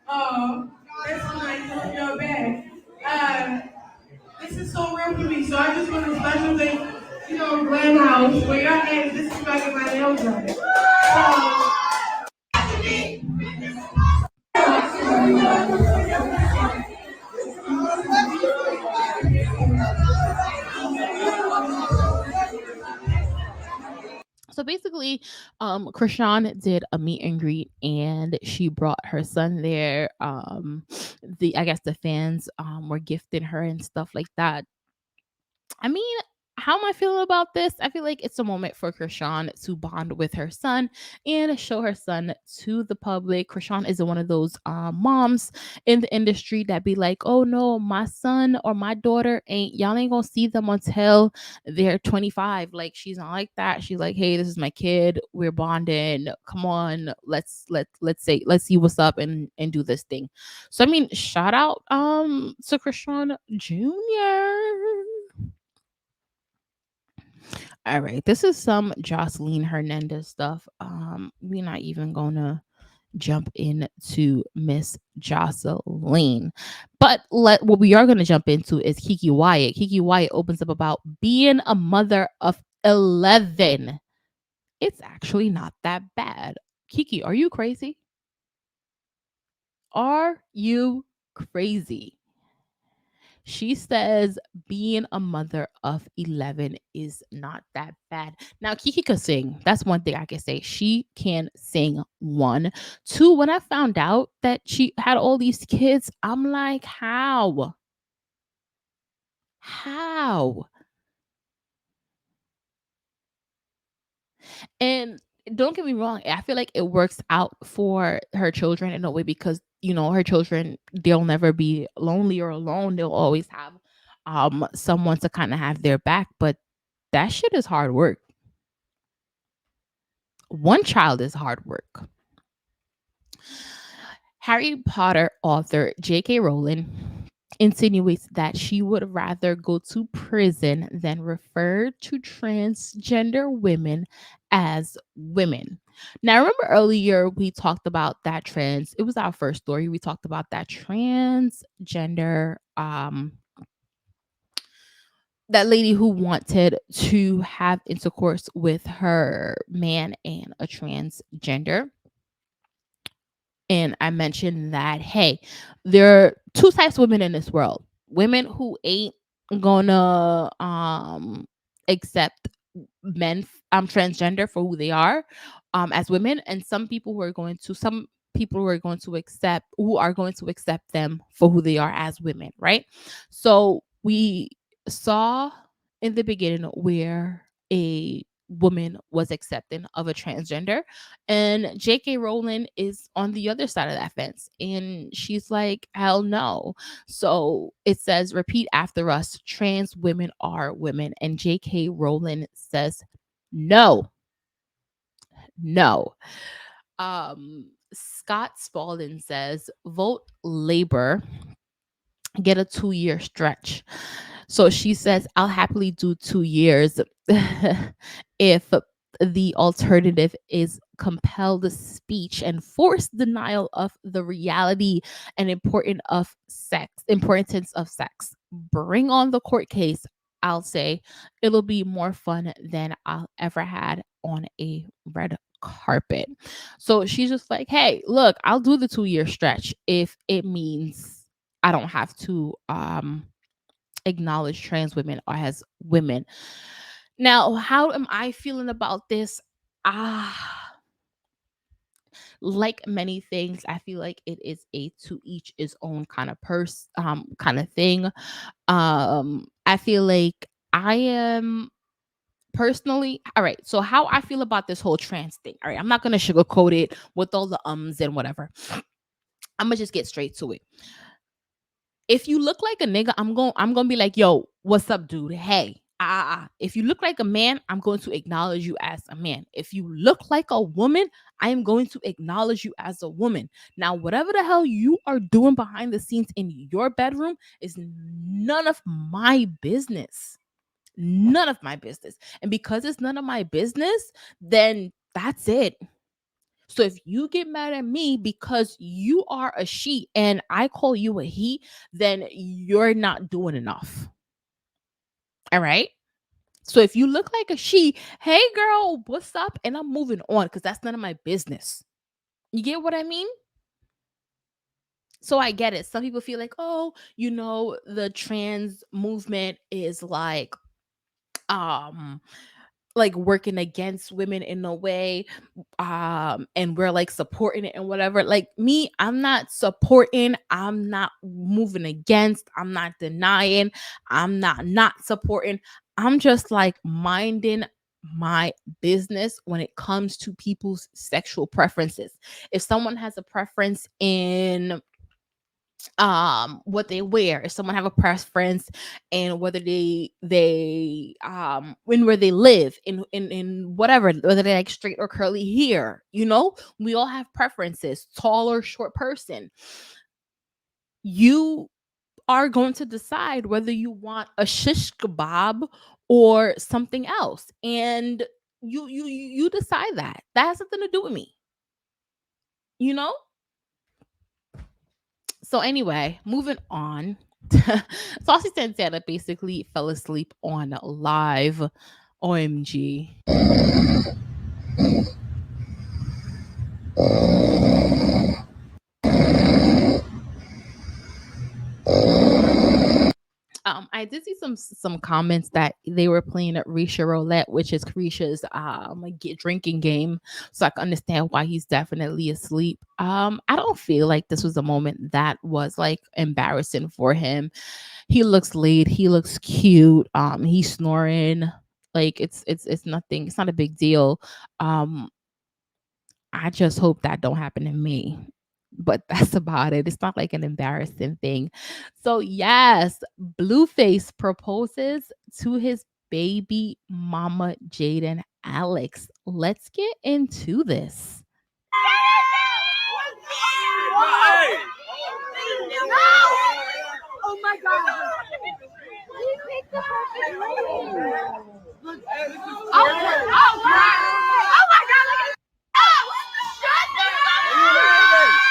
Oh, that's nice. Hope you're back. This is so real for me. So I just want to special thank, Glen House, where y'all at. This is back at my nails done. So basically, Krishan did a meet and greet, and she brought her son there. The I guess the fans were gifting her and stuff like that. I mean, how am I feeling about this? I feel like it's a moment for Krishan to bond with her son and show her son to the public. Krishan is one of those moms in the industry that be like, oh no, my son or my daughter y'all ain't gonna see them until they're 25. Like she's not like that. She's like, hey, this is my kid. We're bonding. Come on, let's see what's up and do this thing. So I mean, shout out to Krishan Jr. All right, this is some Jocelyn Hernandez stuff. We're not even gonna jump into Miss Jocelyn, but what we are gonna jump into is Kiki Wyatt. Kiki Wyatt opens up about being a mother of 11. It's actually not that bad. Kiki, are you crazy? Are you crazy? She says being a mother of 11 is not that bad. Now, Kiki could sing. That's one thing I can say. She can sing. One. Two, when I found out that she had all these kids, I'm like, how? How? And don't get me wrong, I feel like it works out for her children in a way because, her children, they'll never be lonely or alone. They'll always have someone to kind of have their back, but that shit is hard work. One child is hard work. Harry Potter author J.K. Rowling insinuates that she would rather go to prison than refer to transgender women as women. Now, remember earlier we talked about it was our first story. We talked about that transgender that lady who wanted to have intercourse with her man and a transgender. And I mentioned that, hey, there are two types of women in this world. Women who ain't gonna accept men transgender for who they are as women, and some people who are going to accept them for who they are as women, right? So we saw in the beginning where a woman was accepting of a transgender, and JK Rowling is on the other side of that fence, and she's like, hell no. So it says, repeat after us, trans women are women, and JK Rowling says no. No. Scott Spalding says, vote Labor, get a 2-year stretch. So she says, I'll happily do 2 years if the alternative is compelled speech and forced denial of the reality and importance of sex. Bring on the court case. I'll say it'll be more fun than I'll ever had on a red carpet. So she's just like, hey, look, I'll do the 2-year stretch if it means I don't have to acknowledge trans women as women. Now, how am I feeling about this? Like many things, I feel like it is a to each his own kind of kind of thing. I feel like I am personally, all right, so how I feel about this whole trans thing. All right, I'm not gonna sugarcoat it with all the ums and whatever. I'm gonna just get straight to it. If you look like a nigga, I'm gonna be like, yo, what's up, dude? Hey. If you look like a man, I'm going to acknowledge you as a man. If you look like a woman, I am going to acknowledge you as a woman. Now, whatever the hell you are doing behind the scenes in your bedroom is none of my business. None of my business. And because it's none of my business, then that's it. So if you get mad at me because you are a she and I call you a he, then you're not doing enough. All right? So if you look like a she, hey girl, what's up? And I'm moving on because that's none of my business. You get what I mean? So I get it. Some people feel like, oh, the trans movement is um working against women in a way, and we're like supporting it and whatever. Like me, I'm not supporting, I'm not moving against, I'm not denying, I'm not supporting. I'm just like minding my business when it comes to people's sexual preferences. If someone has a preference in what they wear, if someone have a preference and whether they when where they live in whatever, whether they like straight or curly hair, we all have preferences, tall or short person. You are going to decide whether you want a shish kebab or something else, and you decide. That has something to do with me, you know So anyway, moving on. Saucy Santana basically fell asleep on live. OMG. I did see some comments that they were playing at Risha Roulette, which is Risha's drinking game. So I can understand why he's definitely asleep. I don't feel like this was a moment that was like embarrassing for him. He looks laid, he looks cute. He's snoring. Like it's nothing, it's not a big deal. I just hope that don't happen to me. But that's about it. It's not like an embarrassing thing. So yes, Blueface proposes to his baby mama Jaidyn Alex. Let's get into this. Oh my God. He picked the perfect ring. Oh my God, look at that. Shut the fuck up.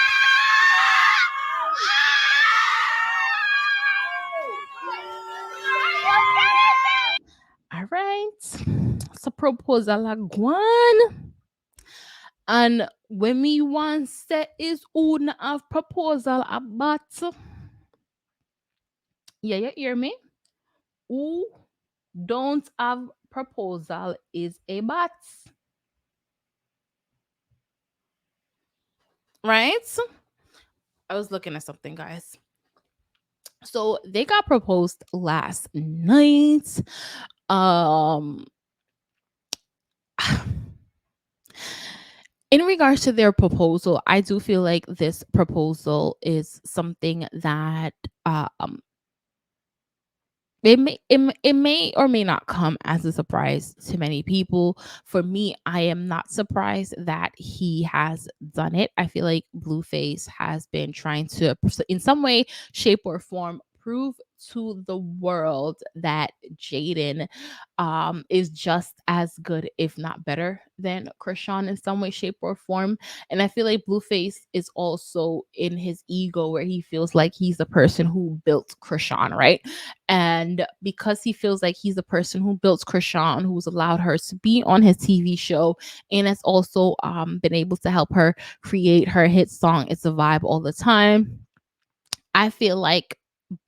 All right. So proposal Guan. And when me once say is who not have proposal about, yeah, you hear me? Who don't have proposal is a bat, right? I was looking at something, guys. So they got proposed last night. Um, in regards to their proposal, I do feel like this proposal is something that um it may or may not come as a surprise to many people. For me, I am not surprised that he has done it. I feel like Blueface has been trying to, in some way, shape, or form, prove to the world that Jaidyn is just as good, if not better, than Krishan in some way, shape, or form. And I feel like Blueface is also in his ego where he feels like he's the person who built Krishan, right? And because he feels like he's the person who built Krishan, who's allowed her to be on his TV show, and has also been able to help her create her hit song, It's a Vibe All the Time, I feel like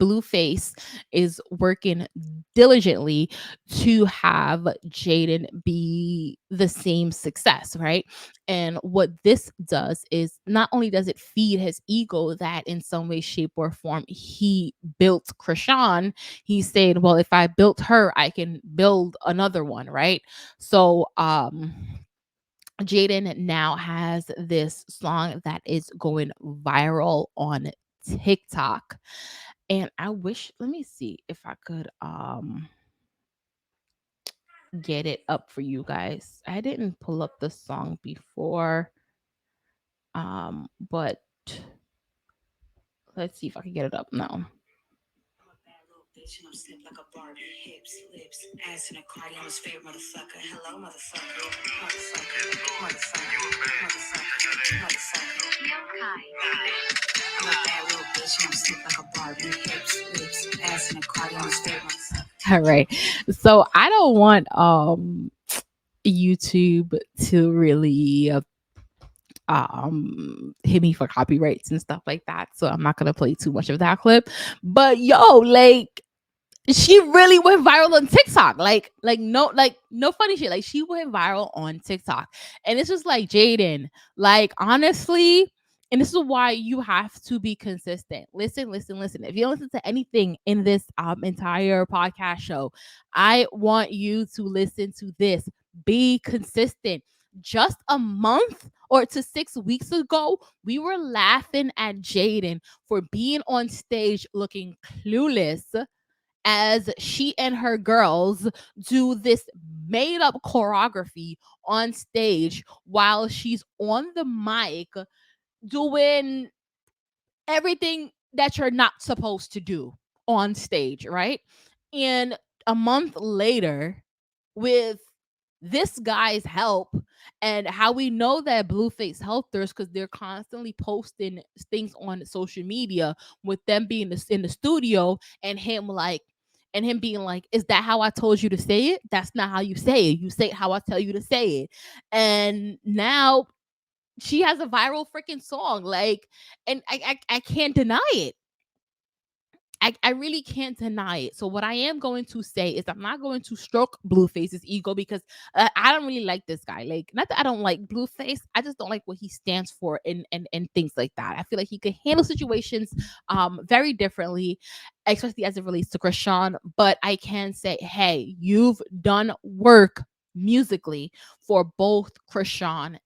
Blueface is working diligently to have Jaidyn be the same success, right? And what this does is not only does it feed his ego that in some way, shape, or form he built Krishan, he's saying, well, if I built her, I can build another one, right? So Jaidyn now has this song that is going viral on TikTok. And I wish, let me see if I could get it up for you guys. I didn't pull up the song before. But let's see if I can get it up now. Bitch, and I'm slipped like a Barbie. Hips, lips, ass in a Cardio's favorite motherfucker. Hello, motherfucker. Motherfucker. Motherfucker. Motherfucker. Motherfucker. I'm a bad little bitch, and I'm slipped like a Barbie. Hips, lips, ass in a Cardio's favorite motherfucker. All right. So I don't want YouTube to really hit me for copyrights and stuff like that. So I'm not gonna play too much of that clip. But yo, like she really went viral on TikTok. Like no funny shit. Like she went viral on TikTok. And it's just like Jaidyn, like honestly, and this is why you have to be consistent. Listen. If you don't listen to anything in this entire podcast show, I want you to listen to this. Be consistent. Just a month or to 6 weeks ago, we were laughing at Jaidyn for being on stage looking clueless as she and her girls do this made up choreography on stage while she's on the mic doing everything that you're not supposed to do on stage, right? And a month later, with this guy's help, and how we know that Blueface helped her is because they're constantly posting things on social media with them being in the studio and him being like, is that how I told you to say it? That's not how you say it. You say it how I tell you to say it. And now she has a viral freaking song. Like, and I can't deny it. I really can't deny it. So what I am going to say is I'm not going to stroke Blueface's ego because I don't really like this guy. Like, not that I don't like Blueface, I just don't like what he stands for and things like that. I feel like he could handle situations very differently, especially as it relates to Krishan. But I can say, hey, you've done work musically for both Krishan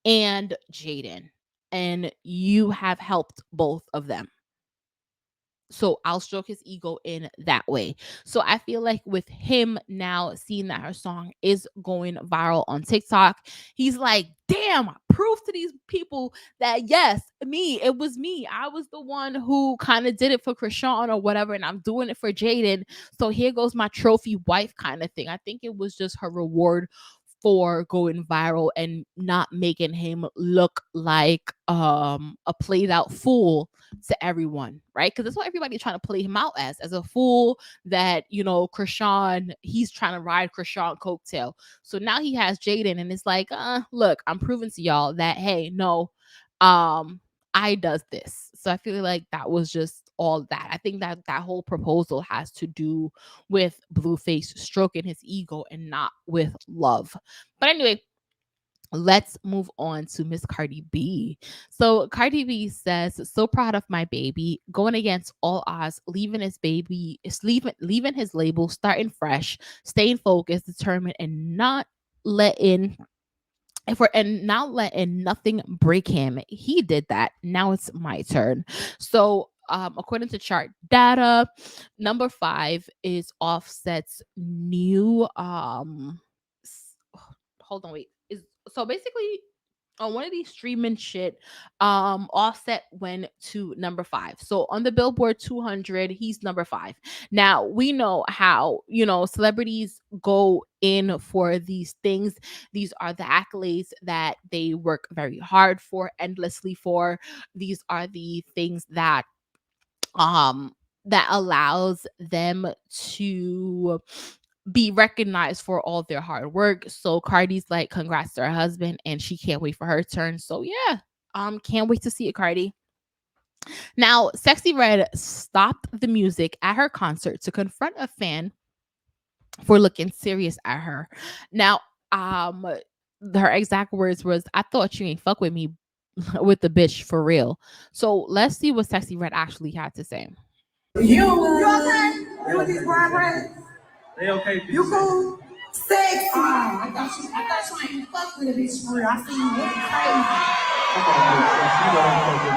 and Jaidyn, and you have helped both of them. So I'll stroke his ego in that way. So I feel like with him now seeing that her song is going viral on TikTok, he's like, damn, proof to these people that yes, it was me. I was the one who kind of did it for Krishan or whatever, and I'm doing it for Jaidyn. So here goes my trophy wife kind of thing. I think it was just her reward for going viral and not making him look like a played out fool to everyone, right? Because that's what everybody's trying to play him out as a fool that, Krishan, he's trying to ride Krishan coattail. So now he has Jaidyn, and it's like, look, I'm proving to y'all that, hey, no, I does this. So I feel like that was just all that. I think that that whole proposal has to do with Blueface stroking his ego and not with love. But anyway, let's move on to Miss Cardi B. So Cardi B says, "So proud of my baby, going against all odds, leaving his baby, is leaving his label, starting fresh, staying focused, determined, and not letting and not letting nothing break him. He did that. Now it's my turn." So according to chart data, number 5 is Offset's new hold on, wait, is so basically on one of these streaming shit, Offset went to number 5. So on the Billboard 200, he's number 5. Now we know how, celebrities go in for these things. These are the accolades that they work very hard for, endlessly for. These are the things um that allows them to be recognized for all their hard work. So Cardi's like, congrats to her husband, and she can't wait for her turn. So yeah, can't wait to see it, Cardi. Now, Sexy Red stopped the music at her concert to confront a fan for looking serious at her. Now, her exact words was, "I thought you ain't fuck with me with the bitch for real." So let's see what Sexy Red actually had to say. You okay? You with these brown braids? They okay? You cool? Sexy. I thought you ain't fuck with a bitch for real. I see you looking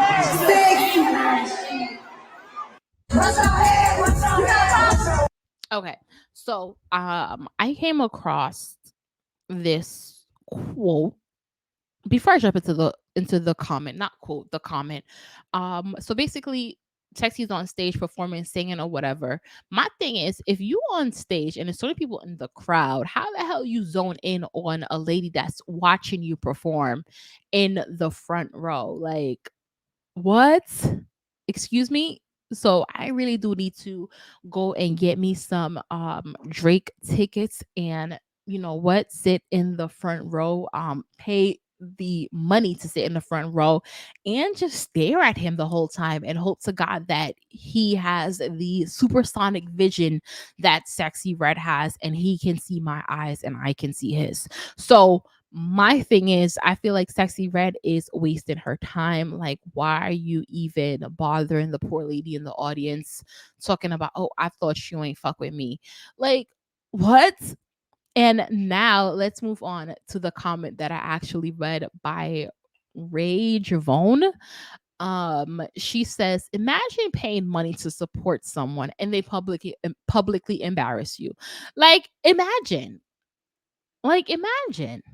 crazy. Sexy. What's your head? What's your head? Okay, so I came across this quote before I jump into the comment, not quote, the comment. So basically, Sexy's on stage performing, singing, or whatever. My thing is, if you on stage and there's so many people in the crowd, how the hell you zone in on a lady that's watching you perform in the front row? Like, what? Excuse me? So I really do need to go and get me some Drake tickets, and you know what, sit in the front row, pay the money to sit in the front row and just stare at him the whole time and hope to God that he has the supersonic vision that Sexy Red has, and he can see my eyes and I can see his. So my thing is, I feel like Sexy Red is wasting her time. Like, why are you even bothering the poor lady in the audience talking about, "Oh, I thought you ain't fuck with me"? Like, what? And now let's move on to the comment that I actually read by Ray Javone. She says, "Imagine paying money to support someone and they publicly embarrass you." Like, imagine. Like, imagine.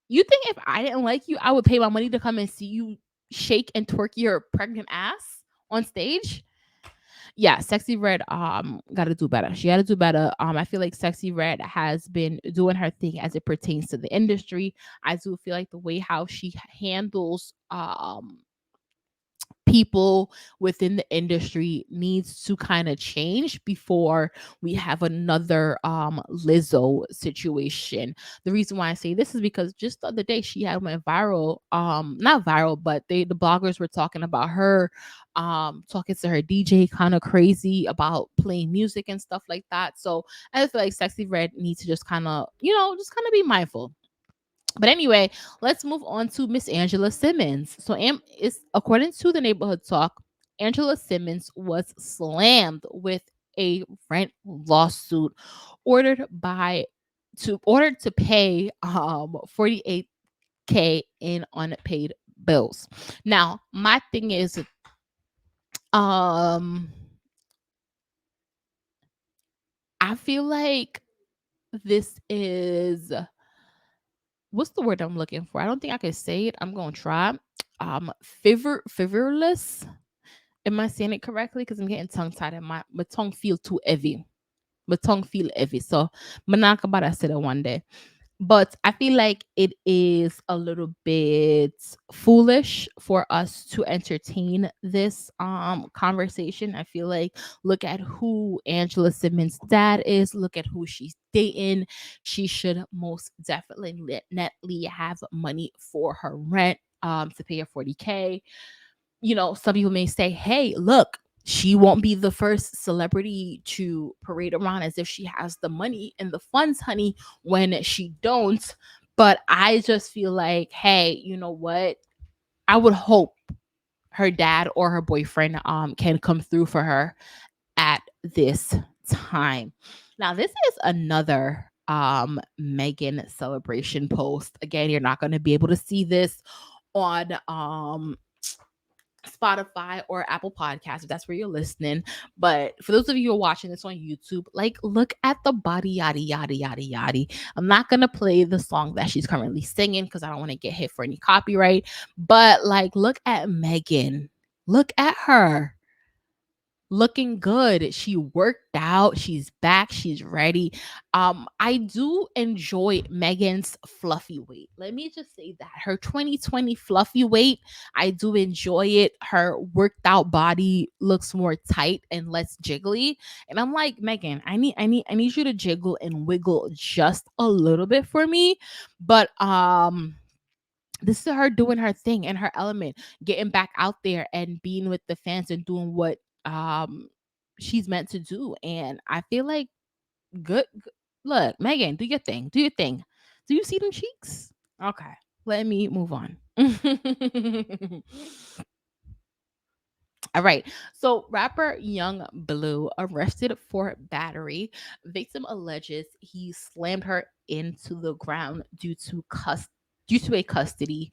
You think if I didn't like you, I would pay my money to come and see you shake and twerk your pregnant ass on stage? Yeah, Sexy Red got to do better. She got to do better. I feel like Sexy Red has been doing her thing as it pertains to the industry. I do feel like the way how she handles people within the industry needs to kind of change before we have another Lizzo situation. The reason why I say this is because just the other day she had went viral, not viral, but the bloggers were talking about her talking to her DJ kind of crazy about playing music and stuff like that. So I just feel like Sexy Red needs to just kind of, just kind of be mindful. But anyway, let's move on to Miss Angela Simmons. So, is according to the Neighborhood Talk, Angela Simmons was slammed with a rent lawsuit ordered to pay 48K in unpaid bills. Now, my thing is, I feel like this is, what's the word I'm looking for? I don't think I can say it. I'm gonna try. Frivolous. Am I saying it correctly? Because I'm getting tongue tied and my tongue feels too heavy. my tongue feel heavy. So I'm not about to say that one day. But I feel like it is a little bit foolish for us to entertain this conversation. I feel like look at who Angela Simmons' dad is, look at who she's dating. She should most definitely have money for her rent, to pay her 40K. Some people may say, hey, look, she won't be the first celebrity to parade around as if she has the money and the funds, honey, when she don't. But I just feel like, hey, you know what? I would hope her dad or her boyfriend can come through for her at this time. Now, this is another Megan celebration post. Again, you're not going to be able to see this on Spotify or Apple Podcasts, if that's where you're listening. But for those of you who are watching this on YouTube, like, look at the body, yada, yada, yada, yada. I'm not going to play the song that she's currently singing because I don't want to get hit for any copyright. But, like, look at Megan. Look at her looking good. She worked out, she's back, she's ready. I do enjoy Megan's fluffy weight. Let me just say that her 2020 fluffy weight, I do enjoy it. Her worked out body looks more tight and less jiggly. And I'm like, Megan, I need you to jiggle and wiggle just a little bit for me. But this is her doing her thing in her element, getting back out there and being with the fans and doing what she's meant to do. And I feel like look, Megan, do your thing. Do your thing. Do you see them cheeks? Okay. Let me move on. All right. So, rapper Young Blue arrested for battery. Victim alleges he slammed her into the ground due to a custody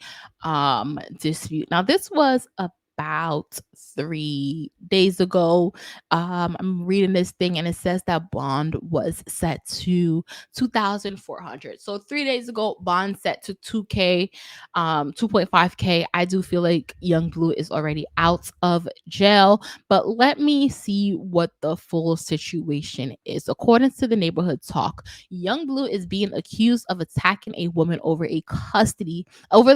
dispute. Now, this was about 3 days ago. I'm reading this thing and it says that bond was set to 2,400. So 3 days ago, bond set to 2K, 2.5K. I do feel like Young Blue is already out of jail, but let me see what the full situation is. According to the Neighborhood Talk, Young Blue is being accused of attacking a woman over the custody of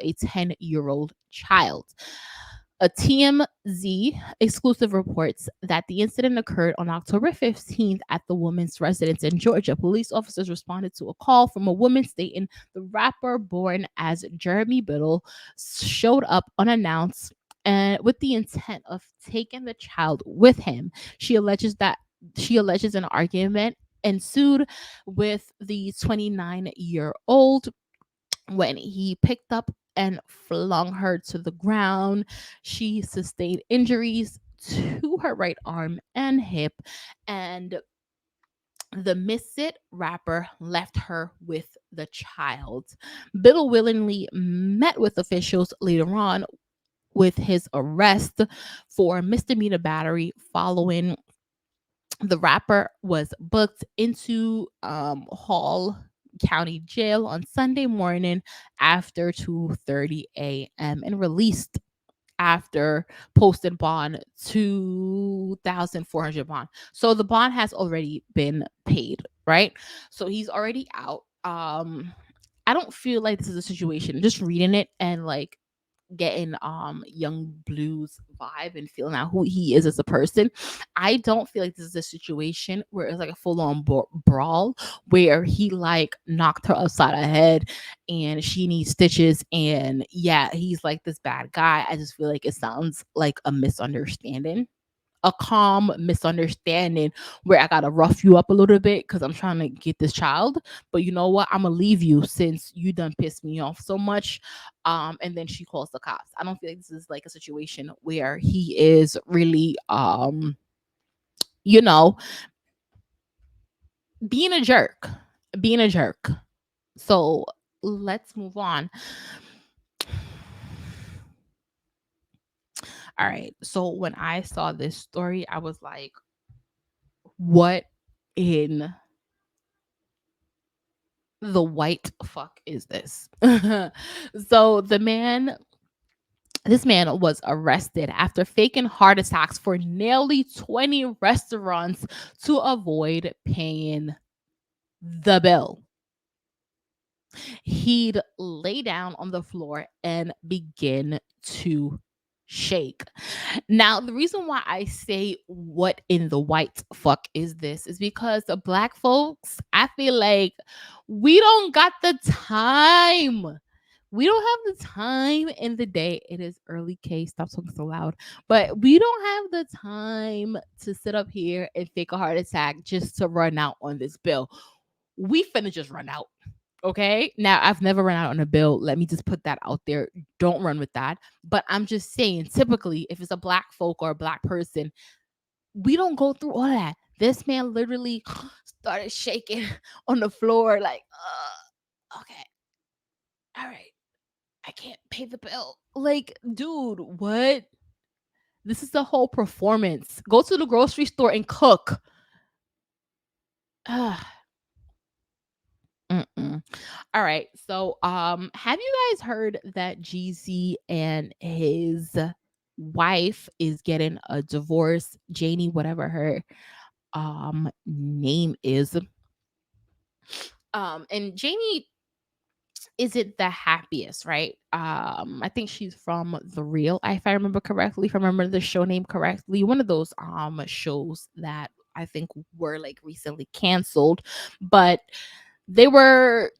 a 10-year-old child. A TMZ exclusive reports that the incident occurred on October 15th at the woman's residence in Georgia. Police officers responded to a call from a woman stating the rapper, born as Jeremy Biddle, showed up unannounced and with the intent of taking the child with him. She alleges an argument ensued with the 29-year-old when he picked up and flung her to the ground. She sustained injuries to her right arm and hip, and the misfit rapper left her with the child. Biddle willingly met with officials later on with his arrest for misdemeanor battery following the rapper was booked into Hall County Jail on Sunday morning after 2:30 a.m. and released after posted bond 2,400 bond. So the bond has already been paid, right? So he's already out. I don't feel like this is a situation. Just reading it and like getting Young Blue's vibe and feeling out who he is as a person, I don't feel like this is a situation where it's like a full-on brawl where he like knocked her upside her head and she needs stitches, and yeah, he's like this bad guy. I just feel like it sounds like a misunderstanding, a calm misunderstanding where I gotta rough you up a little bit because I'm trying to get this child. But you know what? I'm gonna leave you since you done pissed me off so much. And then she calls the cops. I don't feel like this is like a situation where he is really you know, being a jerk. Being a jerk. So let's move on. All right. So when I saw this story, I was like, what in the white fuck is this? So the man This man was arrested after faking heart attacks for nearly 20 restaurants to avoid paying the bill. He'd lay down on the floor and begin to shake. Now, the reason why I say what in the white fuck is this is because the black folks, I feel like we don't got the time. We don't have the time in the day. It is early, K. Stop talking so loud. But we don't have the time to sit up here and fake a heart attack just to run out on this bill. We finna just run out. Okay. Now, I've never run out on a bill. Let me just put that out there. Don't run with that. But I'm just saying, typically, if it's a black folk or a black person, we don't go through all that. This man literally started shaking on the floor, like, okay, all right, I can't pay the bill. Like, dude, what? This is the whole performance. Go to the grocery store and cook. Ugh. Mm-mm. All right. So, have you guys heard that Jeezy and his wife is getting a divorce? Janie, whatever her name is. And Janie isn't the happiest, right? I think she's from The Real, if I remember correctly, if I remember the show name correctly. One of those shows that I think were like recently canceled, but they were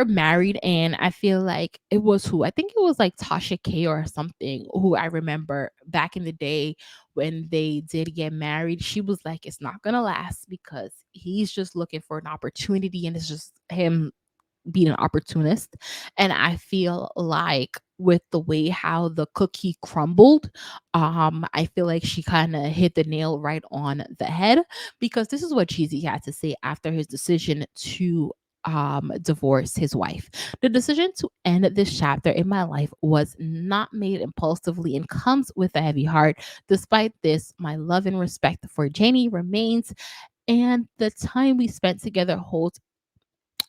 married, and I feel like it was who I think it was like Tasha K or something, who I remember back in the day when they did get married. She was like, it's not gonna last because he's just looking for an opportunity, and it's just him being an opportunist. And I feel like with the way how the cookie crumbled, I feel like she kind of hit the nail right on the head, because this is what Cheesy had to say after his decision to divorce his wife. The decision to end this chapter in my life was not made impulsively and comes with a heavy heart. Despite this, my love and respect for Janie remains, and the time we spent together holds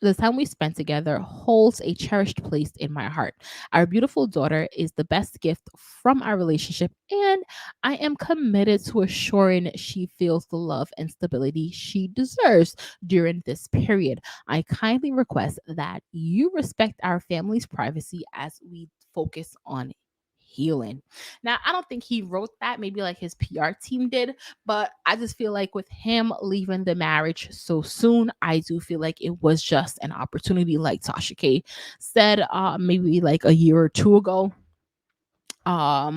a cherished place in my heart. Our beautiful daughter is the best gift from our relationship, and I am committed to assuring she feels the love and stability she deserves during this period. I kindly request that you respect our family's privacy as we focus on healing. Now, I don't think he wrote that, maybe like his PR team did, but I just feel like with him leaving the marriage so soon, I do feel like it was just an opportunity, like Tasha K said, maybe like a year or two ago. I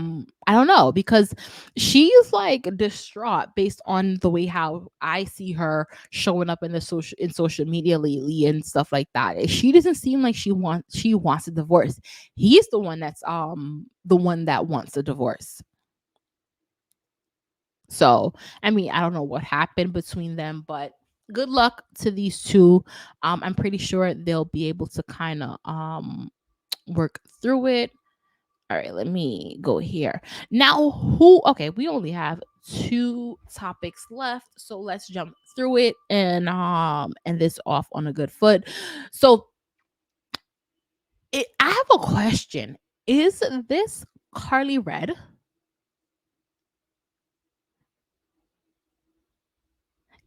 don't know, because she's like distraught based on the way how I see her showing up in social media lately and stuff like that. She doesn't seem like she wants a divorce. He's the one that wants a divorce. So, I mean, I don't know what happened between them, but good luck to these two. I'm pretty sure they'll be able to kind of work through it. All right, let me go here. Now, okay, we only have two topics left, so let's jump through it and end this off on a good foot. So, I have a question. Is this Carly Red?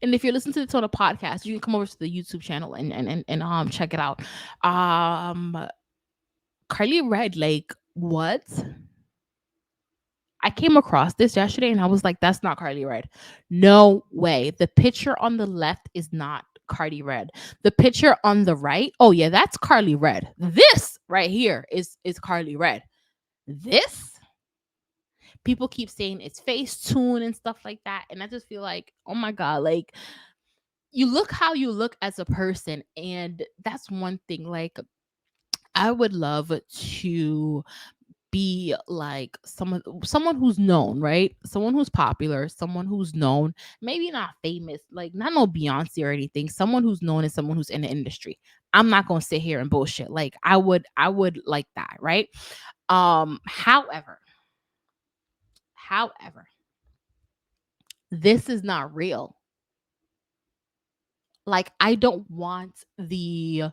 And if you're listening to this on a podcast, you can come over to the YouTube channel and check it out. Carly Red, like, what? I came across this yesterday and I was like, that's not Carly Red. No way. The picture on the left is not Carly Red. The picture on the right, oh yeah, that's Carly Red. This right here is Carly Red. This, people keep saying it's Facetune and stuff like that. And I just feel like, oh my God, like, you look how you look as a person. And that's one thing. Like, I would love to be like someone who's known, right? Someone who's popular, someone who's known, maybe not famous, like not no Beyonce or anything, someone who's known and someone who's in the industry. I'm not gonna sit here and bullshit. Like I would like that, right? However, this is not real. Like, I don't want the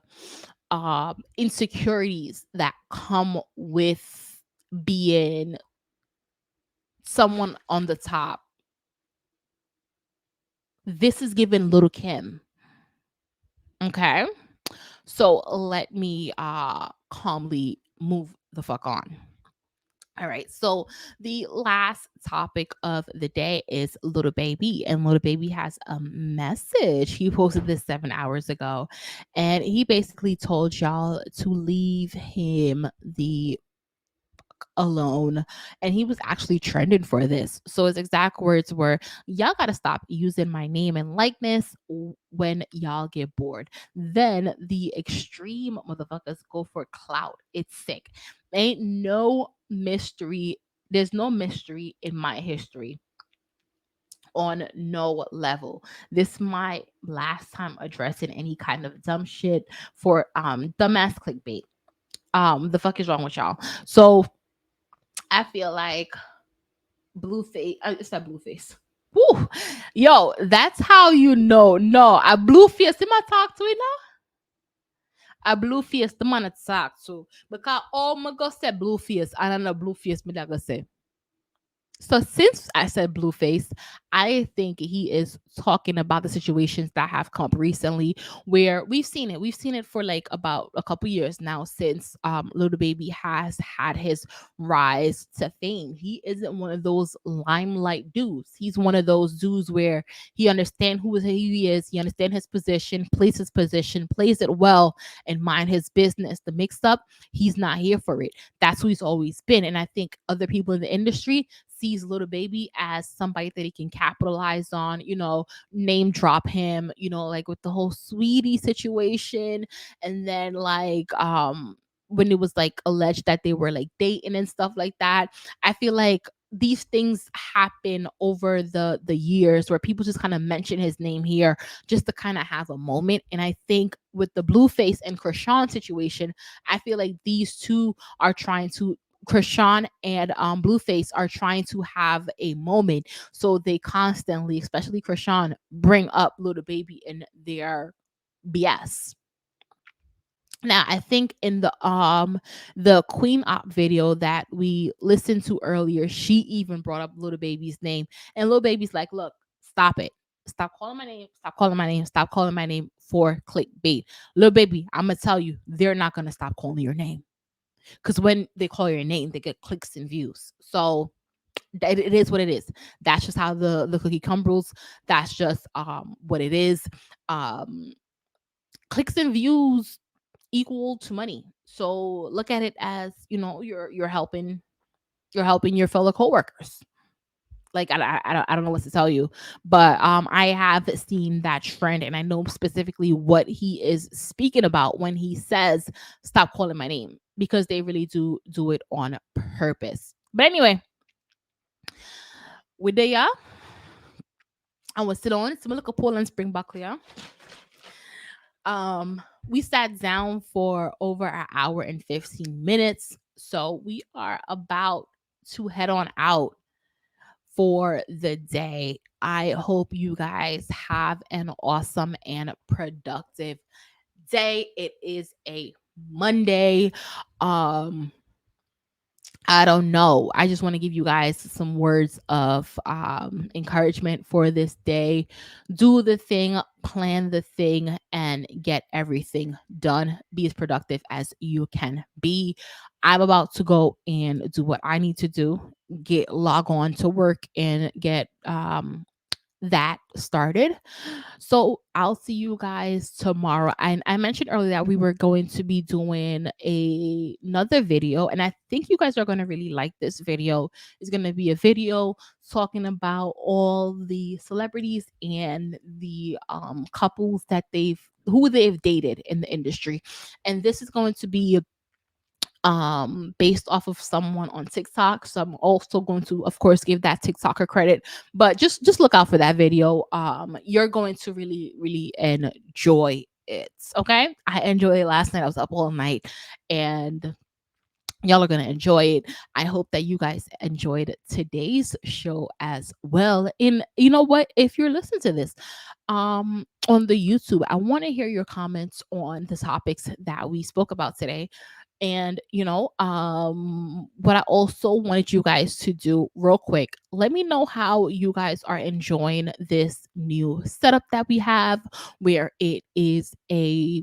insecurities that come with being someone on the top. This is given Little Kim. Okay. So let me calmly move the fuck on. All right. So the last topic of the day is Little Baby. And Little Baby has a message. He posted this 7 hours ago. And he basically told y'all to leave him the alone, and he was actually trending for this. So his exact words were, y'all gotta stop using my name and likeness when y'all get bored. Then the extreme motherfuckers go for clout. It's sick. Ain't no mystery. There's no mystery in my history on no level. This my last time addressing any kind of dumb shit for dumbass clickbait. The fuck is wrong with y'all? So I feel like Blueface. It's that Blueface. Woo. Yo, that's how you know. No, a Blueface. Him I talk to you now. A Blueface, the man I talk to. Because all my go say Blueface, and I know Blueface, me that go say. So since I said Blueface, I think he is talking about the situations that have come up recently where we've seen it. We've seen it for like about a couple years now since Little Baby has had his rise to fame. He isn't one of those limelight dudes. He's one of those dudes where he understands who he is, he understands his position, plays it well, and mind his business. The mix up, he's not here for it. That's who he's always been. And I think other people in the industry sees Little Baby as somebody that he can capitalize on, name drop him, like with the whole sweetie situation. And then like when it was like alleged that they were like dating and stuff like that. I feel like these things happen over the years where people just kind of mention his name here just to kind of have a moment. And I think with the Blueface and Krishan situation, I feel like these two are trying to Krishan and Blueface are trying to have a moment, so they constantly, especially Krishan, bring up Little Baby in their BS. Now, I think in the Queen Op video that we listened to earlier, she even brought up Little Baby's name, and Little Baby's like, "Look, stop it. Stop calling my name. Stop calling my name. Stop calling my name for clickbait." Little Baby, I'm gonna tell you, they're not gonna stop calling your name. Because when they call your name, they get clicks and views. So it is what it is. That's just how the cookie crumbles. That's just what it is. Um, Clicks and views equal to money. So look at it as you're helping your fellow coworkers. Like I don't know what to tell you, but I have seen that trend, and I know specifically what he is speaking about when he says stop calling my name, because they really do it on purpose. But anyway, with the I was sit on some look Paul and spring back here. We sat down for over an hour and 15 minutes, so we are about to head on out for the day. I hope you guys have an awesome and productive day. It is a Monday. I don't know. I just want to give you guys some words of encouragement for this day. Do the thing, plan the thing, and get everything done. Be as productive as you can be. I'm about to go and do what I need to do. Log on to work and get that started. So I'll see you guys tomorrow. And I mentioned earlier that we were going to be doing another video, and I think you guys are going to really like this video. It's going to be a video talking about all the celebrities and the couples that who they've dated in the industry. And this is going to be based off of someone on TikTok. So I'm also going to, of course, give that TikToker credit. But just look out for that video. You're going to really, really enjoy it. Okay. I enjoyed it last night. I was up all night, and y'all are going to enjoy it. I hope that you guys enjoyed today's show as well. And you know what? If you're listening to this on the YouTube, I want to hear your comments on the topics that we spoke about today. And what I also wanted you guys to do real quick, let me know how you guys are enjoying this new setup that we have, where it is a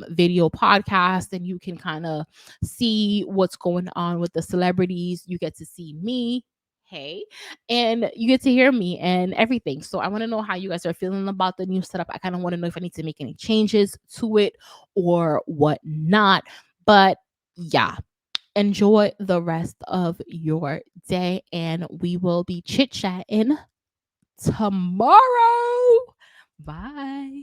video podcast, and you can kind of see what's going on with the celebrities. You get to see me, hey, and you get to hear me and everything. So I want to know how you guys are feeling about the new setup. I kind of want to know if I need to make any changes to it or what not. But yeah, enjoy the rest of your day, and we will be chit chatting tomorrow. Bye.